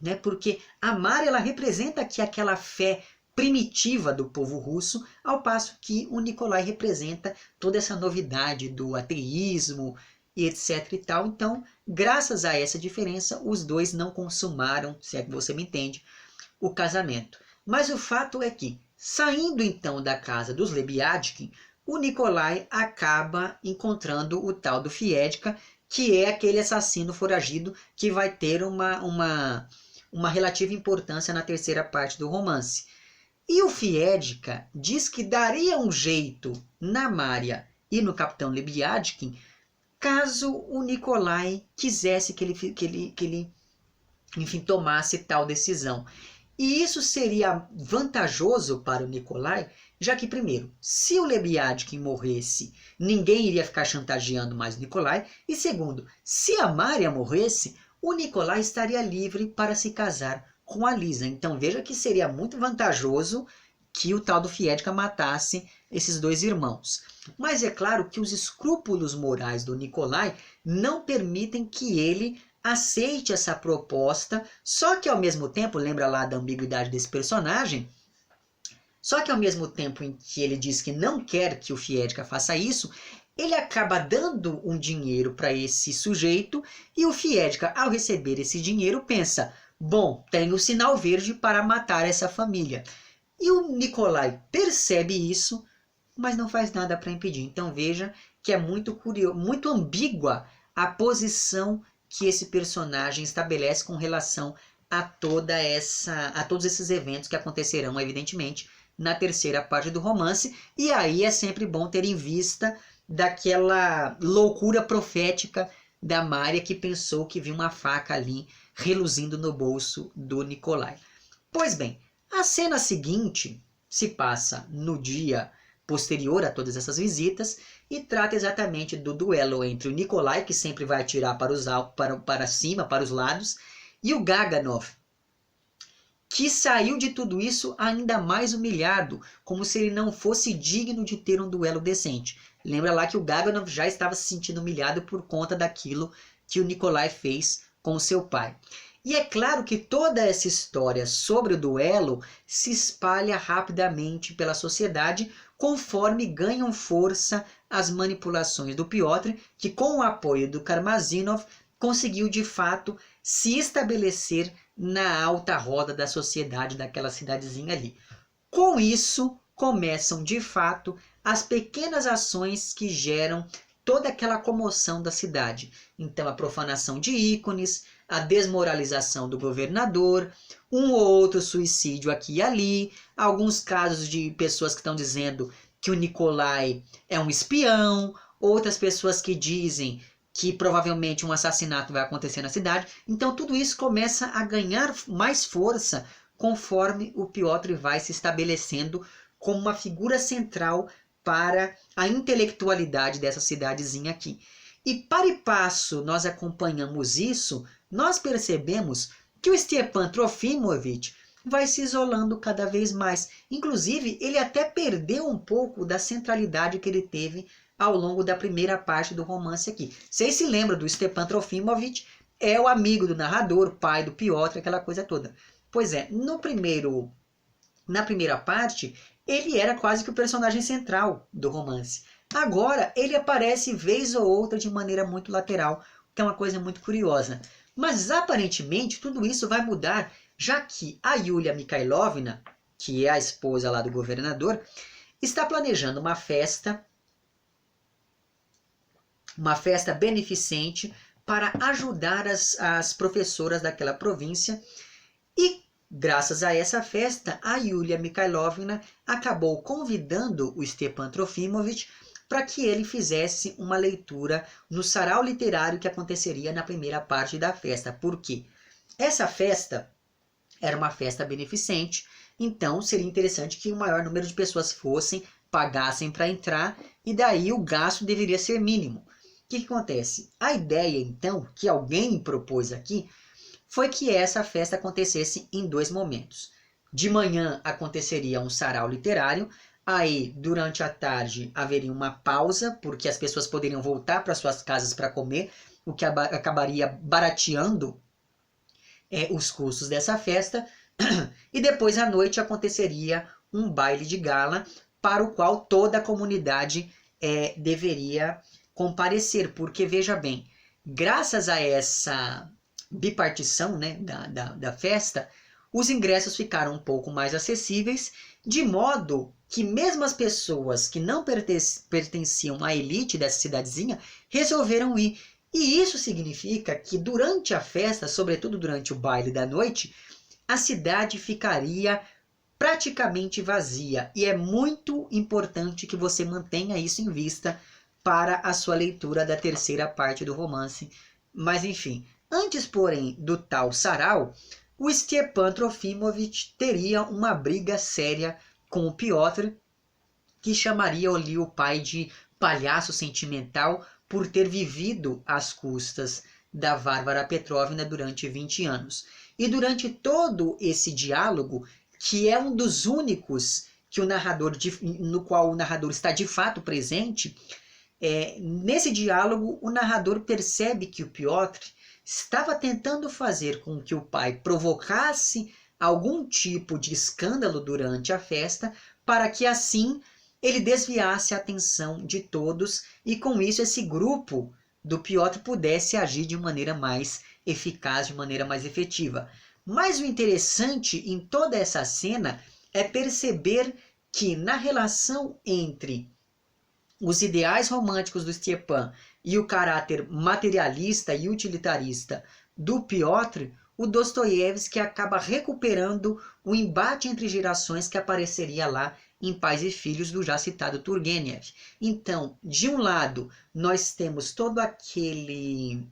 Speaker 1: Né? Porque a Mária ela representa aqui aquela fé primitiva do povo russo, ao passo que o Nicolai representa toda essa novidade do ateísmo e etc e tal. Então, graças a essa diferença, os dois não consumaram, se é que você me entende, o casamento. Mas o fato é que, saindo então da casa dos Lebiadkin, o Nicolai acaba encontrando o tal do Fiedka, que é aquele assassino foragido que vai ter uma relativa importância na terceira parte do romance. E o Fiedka diz que daria um jeito na Mária e no capitão Lebiadkin caso o Nicolai quisesse que ele enfim, tomasse tal decisão. E isso seria vantajoso para o Nicolai, já que, primeiro, se o Lebiadkin morresse, ninguém iria ficar chantageando mais o Nicolai, e segundo, se a Mária morresse, o Nicolai estaria livre para se casar com a Lisa. Então veja que seria muito vantajoso que o tal do Fiedka matasse esses dois irmãos. Mas é claro que os escrúpulos morais do Nicolai não permitem que ele aceite essa proposta, só que ao mesmo tempo, lembra lá da ambiguidade desse personagem, só que ao mesmo tempo em que ele diz que não quer que o Fiedka faça isso, ele acaba dando um dinheiro para esse sujeito, e o Fiedka, ao receber esse dinheiro, pensa, bom, tenho sinal verde para matar essa família. E o Nicolai percebe isso, mas não faz nada para impedir. Então veja que é muito curioso, muito ambígua a posição que esse personagem estabelece com relação a todos esses eventos que acontecerão, evidentemente, na terceira parte do romance. E aí é sempre bom ter em vista daquela loucura profética da Mária, que pensou que viu uma faca ali reluzindo no bolso do Nicolai. Pois bem, a cena seguinte se passa no dia posterior a todas essas visitas e trata exatamente do duelo entre o Nicolai, que sempre vai atirar para cima, para os lados, e o Gaganov, que saiu de tudo isso ainda mais humilhado, como se ele não fosse digno de ter um duelo decente. Lembra lá que o Gaganov já estava se sentindo humilhado por conta daquilo que o Nicolai fez com o seu pai. E é claro que toda essa história sobre o duelo se espalha rapidamente pela sociedade conforme ganham força as manipulações do Piotr, que com o apoio do Karmazinov conseguiu de fato se estabelecer na alta roda da sociedade daquela cidadezinha ali. Com isso, começam de fato as pequenas ações que geram toda aquela comoção da cidade. Então, a profanação de ícones, a desmoralização do governador, um ou outro suicídio aqui e ali, alguns casos de pessoas que estão dizendo que o Nicolai é um espião, outras pessoas que dizem que provavelmente um assassinato vai acontecer na cidade. Então tudo isso começa a ganhar mais força conforme o Piotr vai se estabelecendo como uma figura central para a intelectualidade dessa cidadezinha aqui. E para e passo nós acompanhamos isso, nós percebemos que o Stepan Trofimovich vai se isolando cada vez mais. Inclusive, ele até perdeu um pouco da centralidade que ele teve ao longo da primeira parte do romance aqui. Vocês se lembram do Stepan Trofimovich? É o amigo do narrador, o pai do Piotr, aquela coisa toda. Pois é, na primeira parte, ele era quase que o personagem central do romance. Agora, ele aparece vez ou outra de maneira muito lateral, que é uma coisa muito curiosa. Mas, aparentemente, tudo isso vai mudar, já que a Yulia Mikhailovna, que é a esposa lá do governador, está planejando uma festa beneficente para ajudar as professoras daquela província. E, graças a essa festa, a Yulia Mikhailovna acabou convidando o Stepan Trofimovich para que ele fizesse uma leitura no sarau literário que aconteceria na primeira parte da festa. Por quê? Essa festa era uma festa beneficente, então seria interessante que o maior número de pessoas pagassem para entrar, e daí o gasto deveria ser mínimo. O que acontece? A ideia, então, que alguém propôs aqui, foi que essa festa acontecesse em 2 momentos. De manhã aconteceria um sarau literário, aí durante a tarde haveria uma pausa, porque as pessoas poderiam voltar para suas casas para comer, o que acabaria barateando os custos dessa festa, e depois à noite aconteceria um baile de gala, para o qual toda a comunidade deveria comparecer, porque veja bem, graças a essa bipartição, né, da festa, os ingressos ficaram um pouco mais acessíveis, de modo que mesmo as pessoas que não pertenciam à elite dessa cidadezinha resolveram ir. E isso significa que durante a festa, sobretudo durante o baile da noite, a cidade ficaria praticamente vazia. E é muito importante que você mantenha isso em vista para a sua leitura da terceira parte do romance. Mas enfim, antes, porém, do tal sarau, o Stepan Trofimovich teria uma briga séria com o Piotr, que chamaria ali o pai de palhaço sentimental por ter vivido às custas da Varvara Petrovna durante 20 anos. E durante todo esse diálogo, que é um dos únicos que no qual o narrador está de fato presente, nesse diálogo o narrador percebe que o Piotr estava tentando fazer com que o pai provocasse algum tipo de escândalo durante a festa, para que assim ele desviasse a atenção de todos e com isso esse grupo do Piotr pudesse agir de maneira mais eficaz, de maneira mais efetiva. Mas o interessante em toda essa cena é perceber que na relação entre os ideais românticos do Stepan e o caráter materialista e utilitarista do Piotr, o Dostoiévski acaba recuperando o embate entre gerações que apareceria lá em Pais e Filhos do já citado Turgenev. Então, de um lado, nós temos todo aquele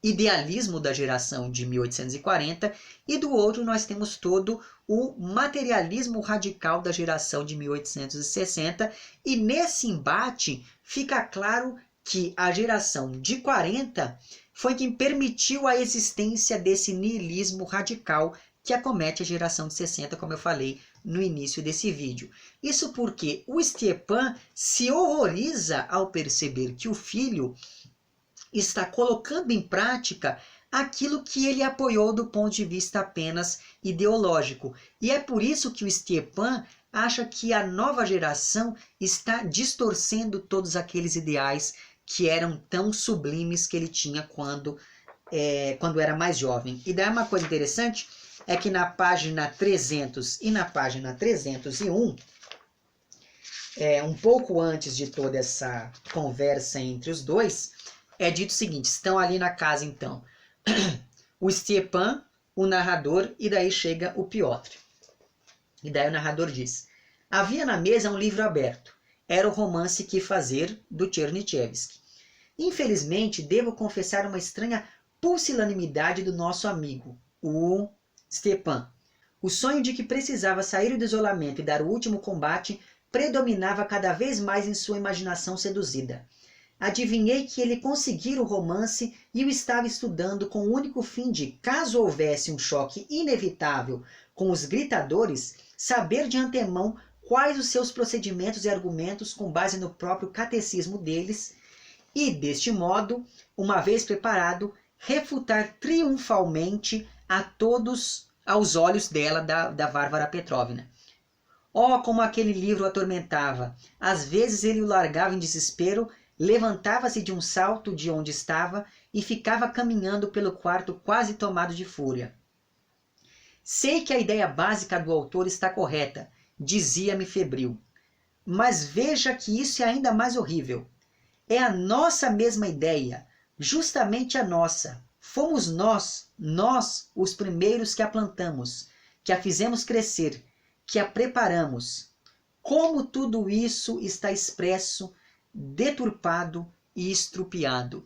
Speaker 1: idealismo da geração de 1840 e do outro nós temos todo o materialismo radical da geração de 1860, e nesse embate fica claro que a geração de 40 foi quem permitiu a existência desse niilismo radical que acomete a geração de 60, como eu falei no início desse vídeo. Isso porque o Stepan se horroriza ao perceber que o filho está colocando em prática aquilo que ele apoiou do ponto de vista apenas ideológico. E é por isso que o Stepan acha que a nova geração está distorcendo todos aqueles ideais que eram tão sublimes que ele tinha quando era mais jovem. E daí uma coisa interessante é que na página 300 e na página 301, um pouco antes de toda essa conversa entre os dois, é dito o seguinte: estão ali na casa então o Stepan, o narrador, e daí chega o Piotr. E daí o narrador diz: havia na mesa um livro aberto. Era o romance Que Fazer, do Chernyshevsky. Infelizmente, devo confessar uma estranha pusilanimidade do nosso amigo, o Stepan. O sonho de que precisava sair do isolamento e dar o último combate predominava cada vez mais em sua imaginação seduzida. Adivinhei que ele conseguira o romance e o estava estudando com o único fim de, caso houvesse um choque inevitável com os gritadores, saber de antemão quais os seus procedimentos e argumentos com base no próprio catecismo deles e, deste modo, uma vez preparado, refutar triunfalmente a todos aos olhos dela, da Varvara Petrovna. Oh, como aquele livro o atormentava! Às vezes ele o largava em desespero, levantava-se de um salto de onde estava e ficava caminhando pelo quarto quase tomado de fúria. Sei que a ideia básica do autor está correta, dizia-me febril. Mas veja que isso é ainda mais horrível. É a nossa mesma ideia, justamente a nossa. Fomos nós os primeiros que a plantamos, que a fizemos crescer, que a preparamos. Como tudo isso está expresso deturpado e estrupiado.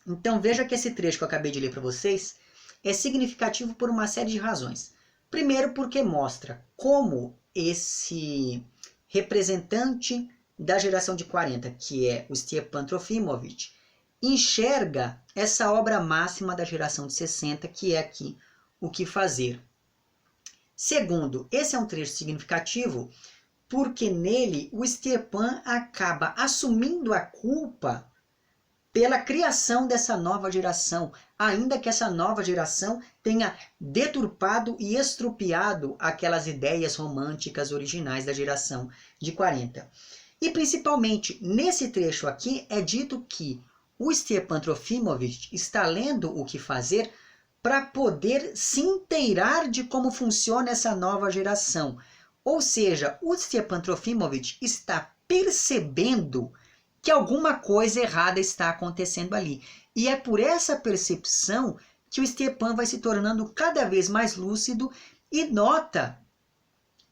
Speaker 1: Então veja que esse trecho que eu acabei de ler para vocês é significativo por uma série de razões. Primeiro, porque mostra como esse representante da geração de 40, que é o Stepan Trofimovich, enxerga essa obra máxima da geração de 60, que é aqui O Que Fazer. Segundo, esse é um trecho significativo porque nele o Stepan acaba assumindo a culpa pela criação dessa nova geração, ainda que essa nova geração tenha deturpado e estrupiado aquelas ideias românticas originais da geração de 40. E principalmente, nesse trecho aqui, é dito que o Stepan Trofimovich está lendo O Que Fazer para poder se inteirar de como funciona essa nova geração. Ou seja, o Stepan Trofimovich está percebendo que alguma coisa errada está acontecendo ali. E é por essa percepção que o Stepan vai se tornando cada vez mais lúcido e nota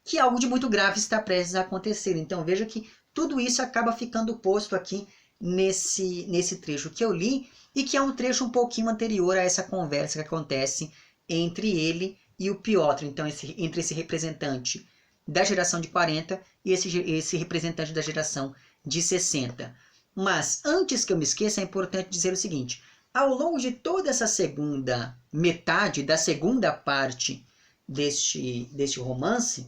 Speaker 1: que algo de muito grave está prestes a acontecer. Então veja que tudo isso acaba ficando posto aqui nesse trecho que eu li, e que é um trecho um pouquinho anterior a essa conversa que acontece entre ele e o Piotr. Então entre esse representante da geração de 40 e esse representante da geração de 60. Mas antes que eu me esqueça, é importante dizer o seguinte: ao longo de toda essa segunda metade, da segunda parte deste romance,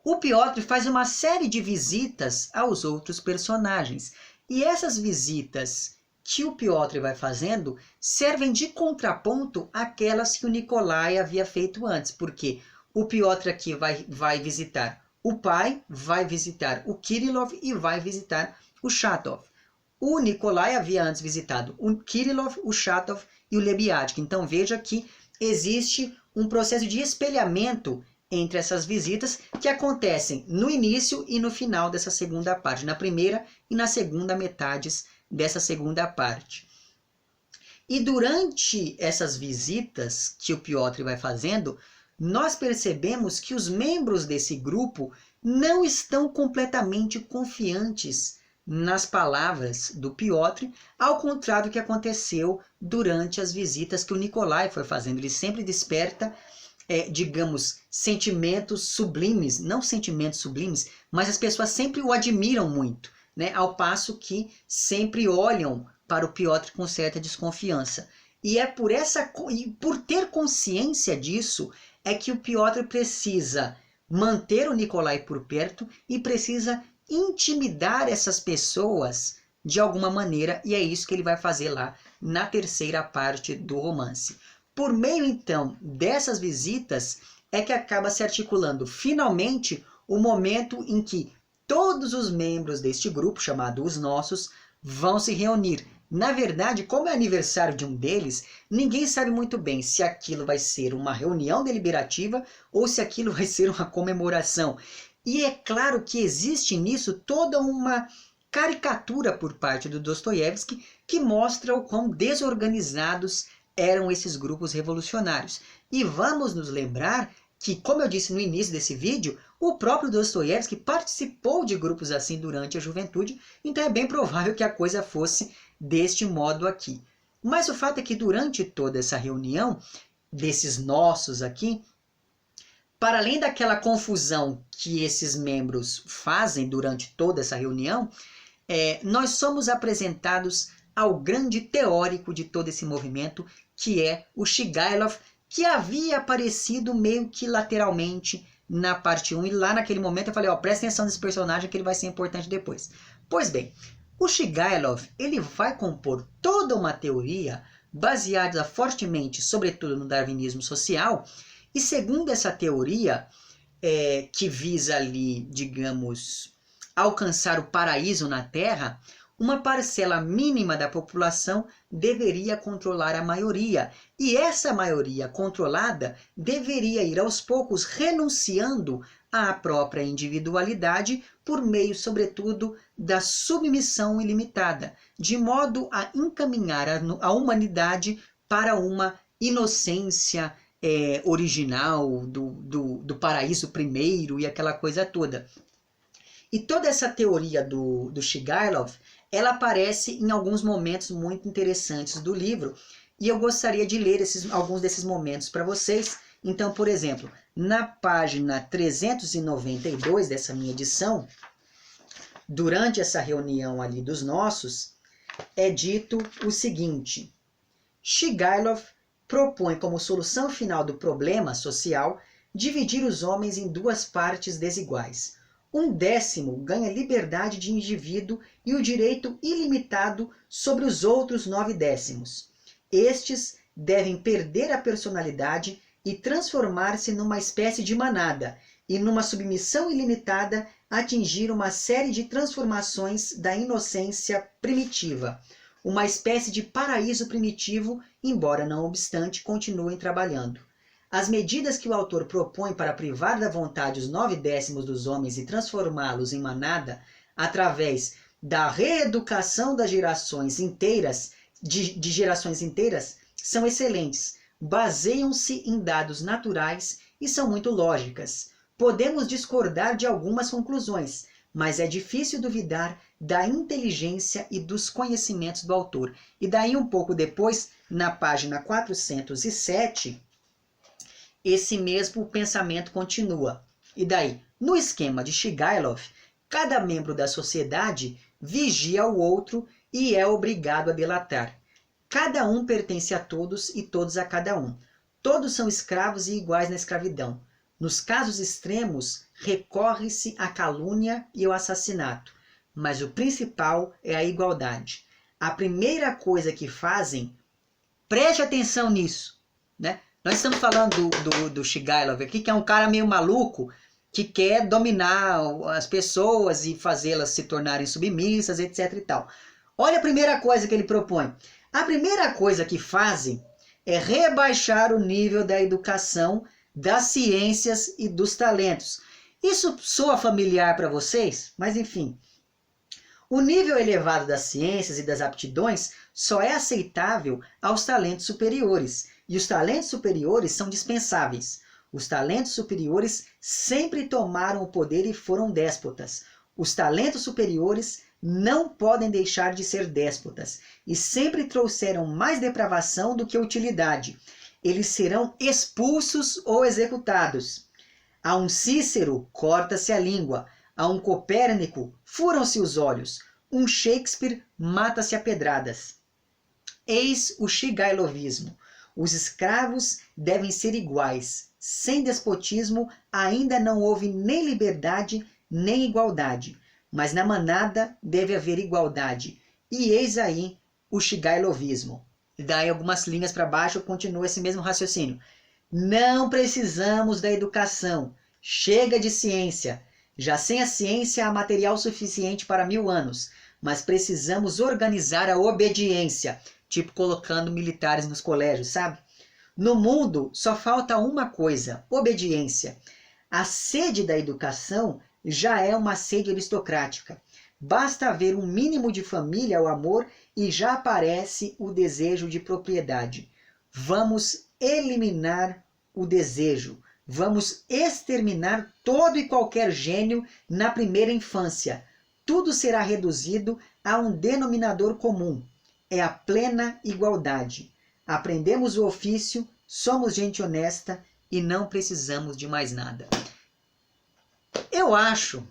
Speaker 1: o Piotr faz uma série de visitas aos outros personagens. E essas visitas que o Piotr vai fazendo servem de contraponto àquelas que o Nikolai havia feito antes. Porque o Piotr aqui vai visitar o pai, vai visitar o Kirillov e vai visitar o Shatov. O Nikolai havia antes visitado o Kirillov, o Shatov e o Lebiadkin. Então veja que existe um processo de espelhamento entre essas visitas que acontecem no início e no final dessa segunda parte, na primeira e na segunda metades dessa segunda parte. E durante essas visitas que o Piotr vai fazendo, nós percebemos que os membros desse grupo não estão completamente confiantes nas palavras do Piotr, ao contrário do que aconteceu durante as visitas que o Nikolai foi fazendo. Ele sempre desperta, digamos, sentimentos sublimes, não sentimentos sublimes, mas as pessoas sempre o admiram muito, né? Ao passo que sempre olham para o Piotr com certa desconfiança. E é por ter consciência disso, é que o Piotr precisa manter o Nikolai por perto e precisa intimidar essas pessoas de alguma maneira, e é isso que ele vai fazer lá na terceira parte do romance. Por meio, então, dessas visitas, é que acaba se articulando finalmente o momento em que todos os membros deste grupo, chamado Os Nossos, vão se reunir. Na verdade, como é aniversário de um deles, ninguém sabe muito bem se aquilo vai ser uma reunião deliberativa ou se aquilo vai ser uma comemoração. E é claro que existe nisso toda uma caricatura por parte do Dostoiévski que mostra o quão desorganizados eram esses grupos revolucionários. E vamos nos lembrar que, como eu disse no início desse vídeo, o próprio Dostoiévski participou de grupos assim durante a juventude, então é bem provável que a coisa fosse deste modo aqui. Mas o fato é que durante toda essa reunião, desses nossos aqui, para além daquela confusão que esses membros fazem durante toda essa reunião, nós somos apresentados ao grande teórico de todo esse movimento, que é o Shigailov, que havia aparecido meio que lateralmente na parte 1, e lá naquele momento eu falei, presta atenção nesse personagem que ele vai ser importante depois. Pois bem, o Shigailov, ele vai compor toda uma teoria baseada fortemente, sobretudo no darwinismo social, e segundo essa teoria, que visa ali, digamos, alcançar o paraíso na Terra, uma parcela mínima da população deveria controlar a maioria. E essa maioria controlada deveria ir aos poucos renunciando à própria individualidade por meio, sobretudo, da submissão ilimitada, de modo a encaminhar a humanidade para uma inocência original do paraíso primeiro e aquela coisa toda. E toda essa teoria do Shigailov, ela aparece em alguns momentos muito interessantes do livro, e eu gostaria de ler alguns desses momentos para vocês. Então, por exemplo, na página 392 dessa minha edição, durante essa reunião ali dos nossos, é dito o seguinte: Shigailov propõe como solução final do problema social dividir os homens em duas partes desiguais. 1/10 ganha liberdade de indivíduo e o direito ilimitado sobre os outros 9/10. Estes devem perder a personalidade e transformar-se numa espécie de manada, e numa submissão ilimitada atingir uma série de transformações da inocência primitiva, uma espécie de paraíso primitivo, embora não obstante continuem trabalhando. As medidas que o autor propõe para privar da vontade os 9/10 dos homens e transformá-los em manada, através da reeducação das gerações inteiras, de gerações inteiras, são excelentes, baseiam-se em dados naturais e são muito lógicas. Podemos discordar de algumas conclusões, mas é difícil duvidar da inteligência e dos conhecimentos do autor. E daí um pouco depois, na página 407, esse mesmo pensamento continua. E daí, no esquema de Shigailov, cada membro da sociedade vigia o outro e é obrigado a delatar. Cada um pertence a todos e todos a cada um. Todos são escravos e iguais na escravidão. Nos casos extremos, recorre-se à calúnia e ao assassinato. Mas o principal é a igualdade. A primeira coisa que fazem, preste atenção nisso, né? Nós estamos falando do Shigailov aqui, que é um cara meio maluco, que quer dominar as pessoas e fazê-las se tornarem submissas, etc. e tal. Olha a primeira coisa que ele propõe. A primeira coisa que fazem é rebaixar o nível da educação, das ciências e dos talentos. Isso soa familiar para vocês? Mas enfim. O nível elevado das ciências e das aptidões só é aceitável aos talentos superiores. E os talentos superiores são dispensáveis. Os talentos superiores sempre tomaram o poder e foram déspotas. Os talentos superiores não podem deixar de ser déspotas e sempre trouxeram mais depravação do que utilidade. Eles serão expulsos ou executados. A um Cícero corta-se a língua, a um Copérnico furam-se os olhos, um Shakespeare mata-se a pedradas. Eis o Shigailovismo. Os escravos devem ser iguais. Sem despotismo ainda não houve nem liberdade nem igualdade. Mas na manada deve haver igualdade. E eis aí o Shigailovismo. E daí algumas linhas para baixo continua esse mesmo raciocínio. Não precisamos da educação. Chega de ciência. Já sem a ciência há material suficiente para 1000 anos. Mas precisamos organizar a obediência. Tipo colocando militares nos colégios, sabe? No mundo só falta uma coisa, obediência. A sede da educação já é uma sede aristocrática. Basta haver um mínimo de família ao amor e já aparece o desejo de propriedade. Vamos eliminar o desejo. Vamos exterminar todo e qualquer gênio na primeira infância. Tudo será reduzido a um denominador comum. É a plena igualdade. Aprendemos o ofício, somos gente honesta e não precisamos de mais nada. Eu acho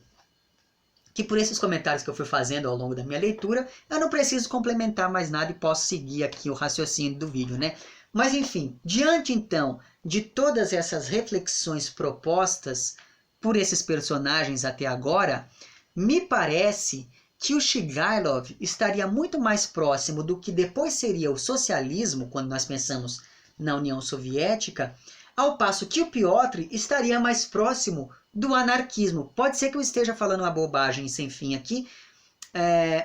Speaker 1: que por esses comentários que eu fui fazendo ao longo da minha leitura, eu não preciso complementar mais nada e posso seguir aqui o raciocínio do vídeo, né? Mas enfim, diante então de todas essas reflexões propostas por esses personagens até agora, me parece que o Shigailov estaria muito mais próximo do que depois seria o socialismo, quando nós pensamos na União Soviética, ao passo que o Piotr estaria mais próximo do anarquismo. Pode ser que eu esteja falando uma bobagem sem fim aqui,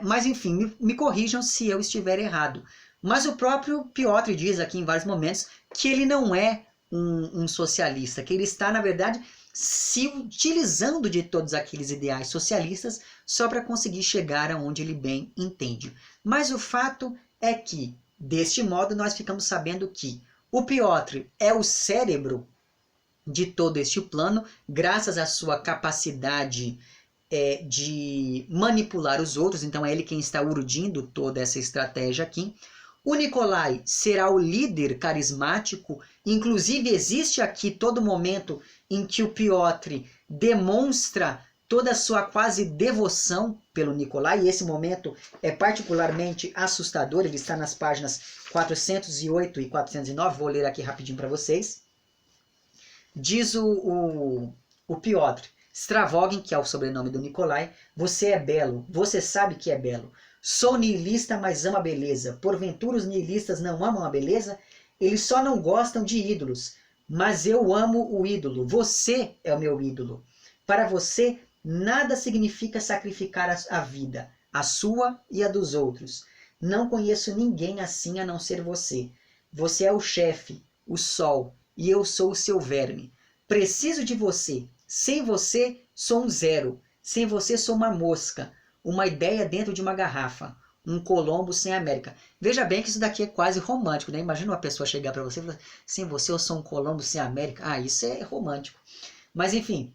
Speaker 1: mas enfim, me corrijam se eu estiver errado. Mas o próprio Piotr diz aqui em vários momentos que ele não é um socialista, que ele está, na verdade, se utilizando de todos aqueles ideais socialistas só para conseguir chegar aonde ele bem entende. Mas o fato é que, deste modo, nós ficamos sabendo que o Piotr é o cérebro de todo este plano, graças à sua capacidade de manipular os outros, então é ele quem está urdindo toda essa estratégia aqui. O Nikolai será o líder carismático, inclusive existe aqui todo momento em que o Piotr demonstra toda a sua quase devoção pelo Nikolai, e esse momento é particularmente assustador, ele está nas páginas 408 e 409, vou ler aqui rapidinho para vocês. Diz o Piotr: Stravogin, que é o sobrenome do Nikolai, você é belo, você sabe que é belo. Sou nihilista, mas amo a beleza. Porventura os nihilistas não amam a beleza? Eles só não gostam de ídolos. Mas eu amo o ídolo. Você é o meu ídolo. Para você, nada significa sacrificar a vida, a sua e a dos outros. Não conheço ninguém assim a não ser você. Você é o chefe, o sol, e eu sou o seu verme. Preciso de você. Sem você, sou um zero. Sem você, sou uma mosca. Uma ideia dentro de uma garrafa. Um Colombo sem América. Veja bem que isso daqui é quase romântico, né? Imagina uma pessoa chegar para você e falar: sem você, eu sou um Colombo sem América. Ah, isso é romântico. Mas enfim.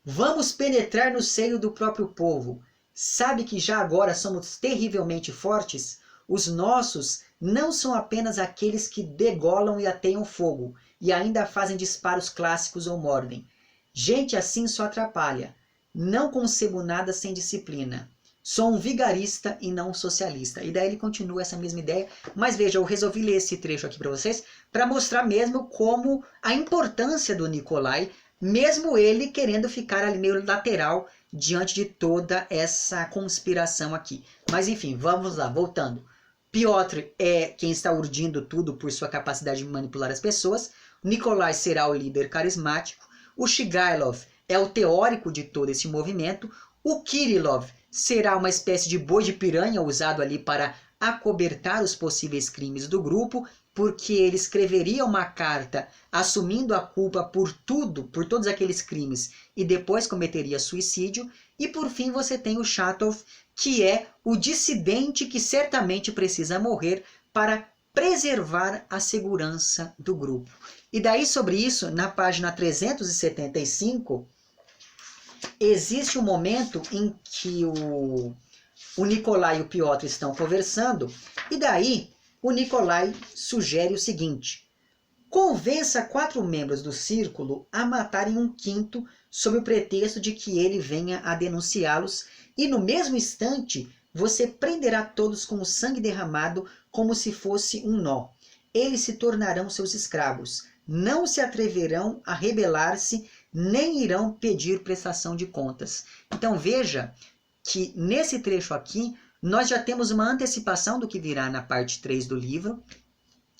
Speaker 1: Vamos penetrar no seio do próprio povo. Sabe que já agora somos terrivelmente fortes? Os nossos não são apenas aqueles que degolam e ateiam fogo, e ainda fazem disparos clássicos ou mordem. Gente assim só atrapalha. Não concebo nada sem disciplina. Sou um vigarista e não um socialista. E daí ele continua essa mesma ideia. Mas veja, eu resolvi ler esse trecho aqui para vocês para mostrar mesmo como a importância do Nikolai, mesmo ele querendo ficar ali meio lateral diante de toda essa conspiração aqui. Mas enfim, vamos lá, voltando. Piotr é quem está urdindo tudo por sua capacidade de manipular as pessoas. Nikolai será o líder carismático. O Shigailov é o teórico de todo esse movimento. O Kirillov será uma espécie de boi de piranha usado ali para acobertar os possíveis crimes do grupo, porque ele escreveria uma carta assumindo a culpa por tudo, por todos aqueles crimes, e depois cometeria suicídio. E por fim você tem o Shatov, que é o dissidente que certamente precisa morrer para preservar a segurança do grupo. E daí sobre isso, na página 375, existe um momento em que o Nikolai e o Piotr estão conversando, e daí o Nikolai sugere o seguinte: convença 4 membros do círculo a matarem um quinto sob o pretexto de que ele venha a denunciá-los, e no mesmo instante você prenderá todos com o sangue derramado como se fosse um nó. Eles se tornarão seus escravos, não se atreverão a rebelar-se, nem irão pedir prestação de contas. Então veja que nesse trecho aqui nós já temos uma antecipação do que virá na parte 3 do livro.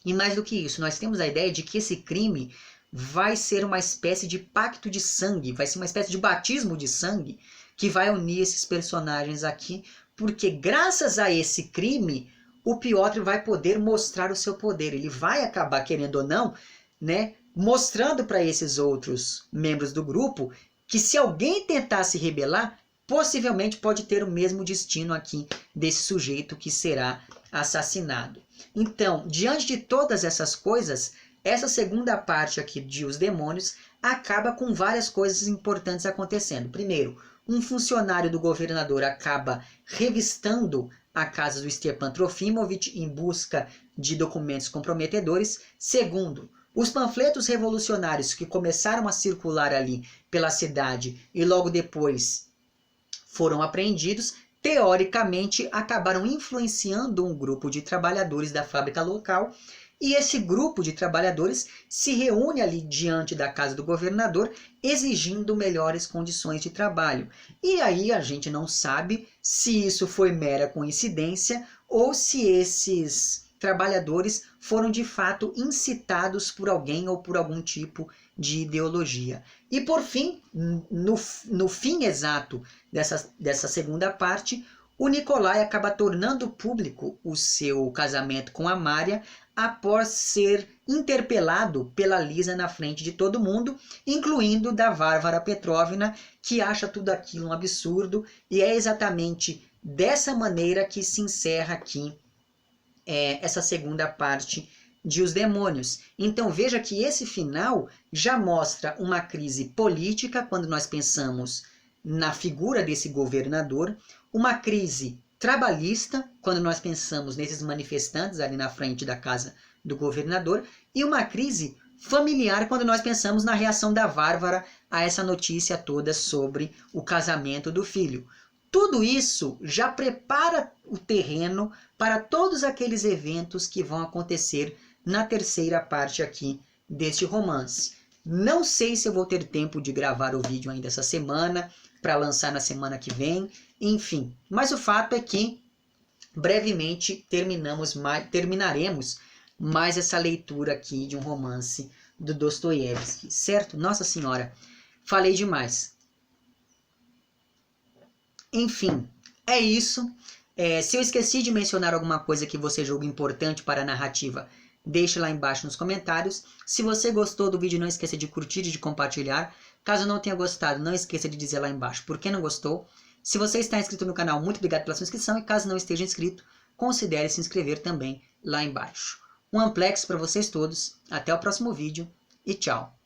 Speaker 1: E mais do que isso, nós temos a ideia de que esse crime vai ser uma espécie de pacto de sangue, vai ser uma espécie de batismo de sangue que vai unir esses personagens aqui, porque graças a esse crime o Piotr vai poder mostrar o seu poder. Ele vai acabar, querendo ou não, né, mostrando para esses outros membros do grupo que se alguém tentar se rebelar, possivelmente pode ter o mesmo destino aqui desse sujeito que será assassinado. Então, diante de todas essas coisas, essa segunda parte aqui de Os Demônios acaba com várias coisas importantes acontecendo. Primeiro, um funcionário do governador acaba revistando a casa do Stepan Trofimovich em busca de documentos comprometedores. Segundo, os panfletos revolucionários que começaram a circular ali pela cidade e logo depois foram apreendidos, teoricamente acabaram influenciando um grupo de trabalhadores da fábrica local, e esse grupo de trabalhadores se reúne ali diante da casa do governador exigindo melhores condições de trabalho. E aí a gente não sabe se isso foi mera coincidência ou se esses trabalhadores foram de fato incitados por alguém ou por algum tipo de ideologia. E por fim, no fim exato dessa segunda parte, o Nikolai acaba tornando público o seu casamento com a Mária após ser interpelado pela Lisa na frente de todo mundo, incluindo da Varvara Petrovna, que acha tudo aquilo um absurdo, e é exatamente dessa maneira que se encerra aqui essa segunda parte de Os Demônios. Então veja que esse final já mostra uma crise política quando nós pensamos na figura desse governador, uma crise trabalhista, quando nós pensamos nesses manifestantes ali na frente da casa do governador, e uma crise familiar quando nós pensamos na reação da Bárbara a essa notícia toda sobre o casamento do filho. Tudo isso já prepara o terreno para todos aqueles eventos que vão acontecer na terceira parte aqui deste romance. Não sei se eu vou ter tempo de gravar o vídeo ainda essa semana, para lançar na semana que vem, enfim. Mas o fato é que brevemente terminaremos mais essa leitura aqui de um romance do Dostoiévski, certo? Nossa Senhora, falei demais. Enfim, é isso. Se eu esqueci de mencionar alguma coisa que você julga importante para a narrativa, deixe lá embaixo nos comentários. Se você gostou do vídeo, não esqueça de curtir e de compartilhar. Caso não tenha gostado, não esqueça de dizer lá embaixo por que não gostou. Se você está inscrito no canal, muito obrigado pela sua inscrição. E caso não esteja inscrito, considere se inscrever também lá embaixo. Um amplex para vocês todos. Até o próximo vídeo e tchau.